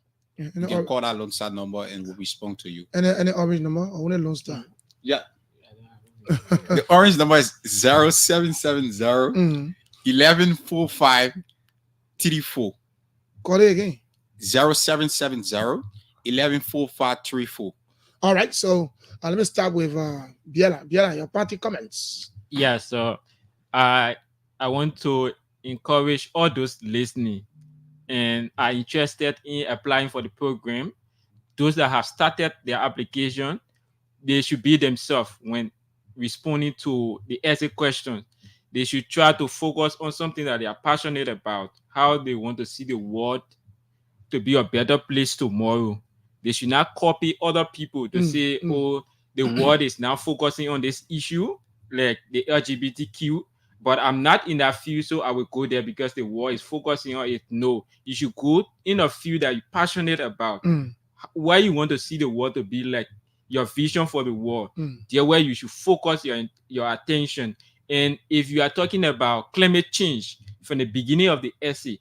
You can call that Lone Star number and we'll respond to you. Any orange number or only Lone Star? Yeah. The orange number is 0770 1145 34. Call it again. 0770 1145 34. All right, so let me start with Biela. Biela, your party comments. Yeah, so I want to encourage all those listening and are interested in applying for the program. Those that have started their application, they should be themselves when responding to the essay questions. They should try to focus on something that they are passionate about, how they want to see the world to be a better place tomorrow. They should not copy other people to say, oh, the world is now focusing on this issue, like the LGBTQ, but I'm not in that field, so I will go there because the world is focusing on it. No, you should go in a field that you're passionate about, where you want to see the world to be like, your vision for the world. There where you should focus your attention. And if you are talking about climate change from the beginning of the essay,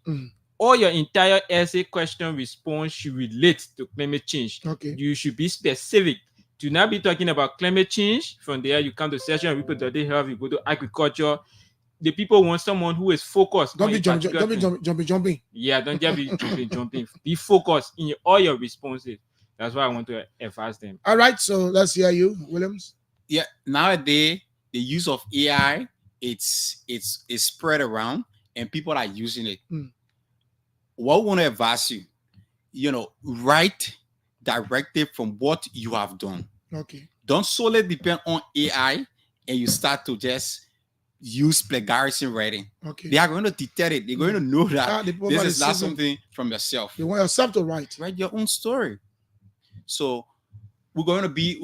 all your entire essay question response should relate to climate change. Okay. You should be specific. Do not be talking about climate change. From there, you come to session of reproductive health, you go to agriculture. The people want someone who is focused. Don't be jumping. Yeah, don't just be jumping. Be focused in all your responses. That's why I want to advise them. All right, so let's hear you, Williams. Yeah, nowadays the use of AI it's spread around and people are using it. What I want to advise you write directive from what you have done. Okay. Don't solely depend on AI and you start to just use plagiarism writing. Okay. They are going to detect it. They're going to know that this is not something from yourself. You want yourself to write. Write your own story. So we're going to be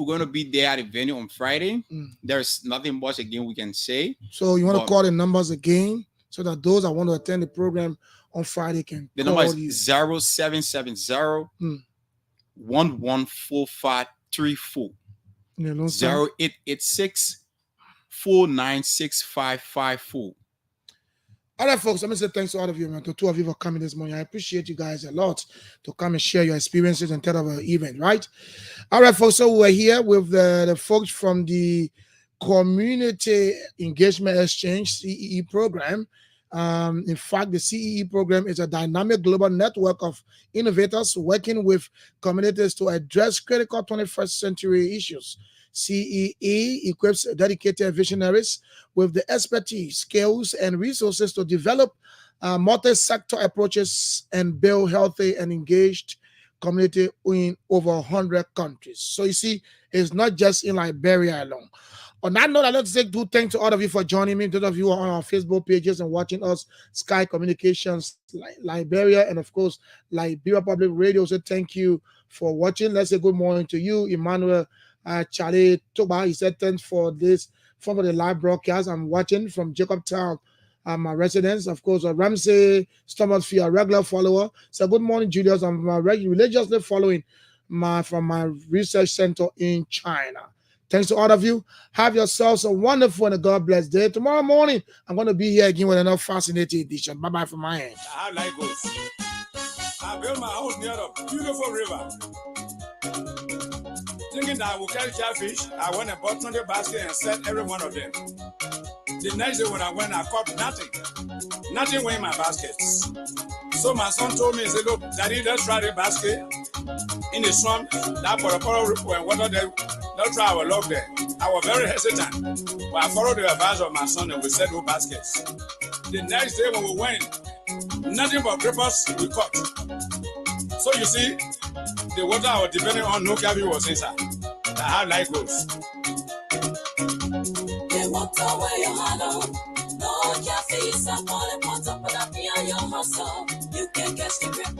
there at the venue on Friday. There's nothing much again we can say. So you want to call the numbers again so that those that want to attend the program on Friday can the call number is these. 0770 114534. 0886 4965554. All right, folks, let me say thanks to all of you, man, to two of you for coming this morning. I appreciate you guys a lot to come and share your experiences and tell of our event, right? All right, folks, so we're here with the folks from the Community Engagement Exchange CEE program. In fact, the CEE program is a dynamic global network of innovators working with communities to address critical 21st century issues. CEE equips dedicated visionaries with the expertise, skills, and resources to develop multi-sector approaches and build healthy and engaged community in over 100 countries. So you see, it's not just in Liberia alone. On that note, I'd like to say good thanks to all of you for joining me, those of you on our Facebook pages and watching us, Sky Communications Liberia, and of course, Liberia Public Radio. So thank you for watching. Let's say good morning to you, Emmanuel Charlie Toba. He said thanks for this, for the live broadcast. I'm watching from Jacobtown, my residence. Of course, Ramsey Stomerfield, a regular follower. So good morning, Julius. I'm religiously following from my research center in China. Thanks to all of you. Have yourselves a wonderful and a God bless day. Tomorrow morning, I'm going to be here again with another fascinating edition. Bye-bye from my end. How life goes. I built my house near a beautiful river. Thinking that I will catch catfish, I went and bought 20 baskets and set every one of them. The next day when I went, I caught nothing. Nothing went in my baskets. So my son told me, he said, look, Daddy, let's try the basket in the swamp. That Porokoro and water there. Let's try our log there. I was very hesitant, but I followed the advice of my son and we set 2 baskets. The next day when we went, nothing but grippers we caught. So you see, the water I was depending on, no catfish was inside. That's how life goes. They walked away your hollow. No catfish up on the pot up and up behind your hustle. You can catch the grip.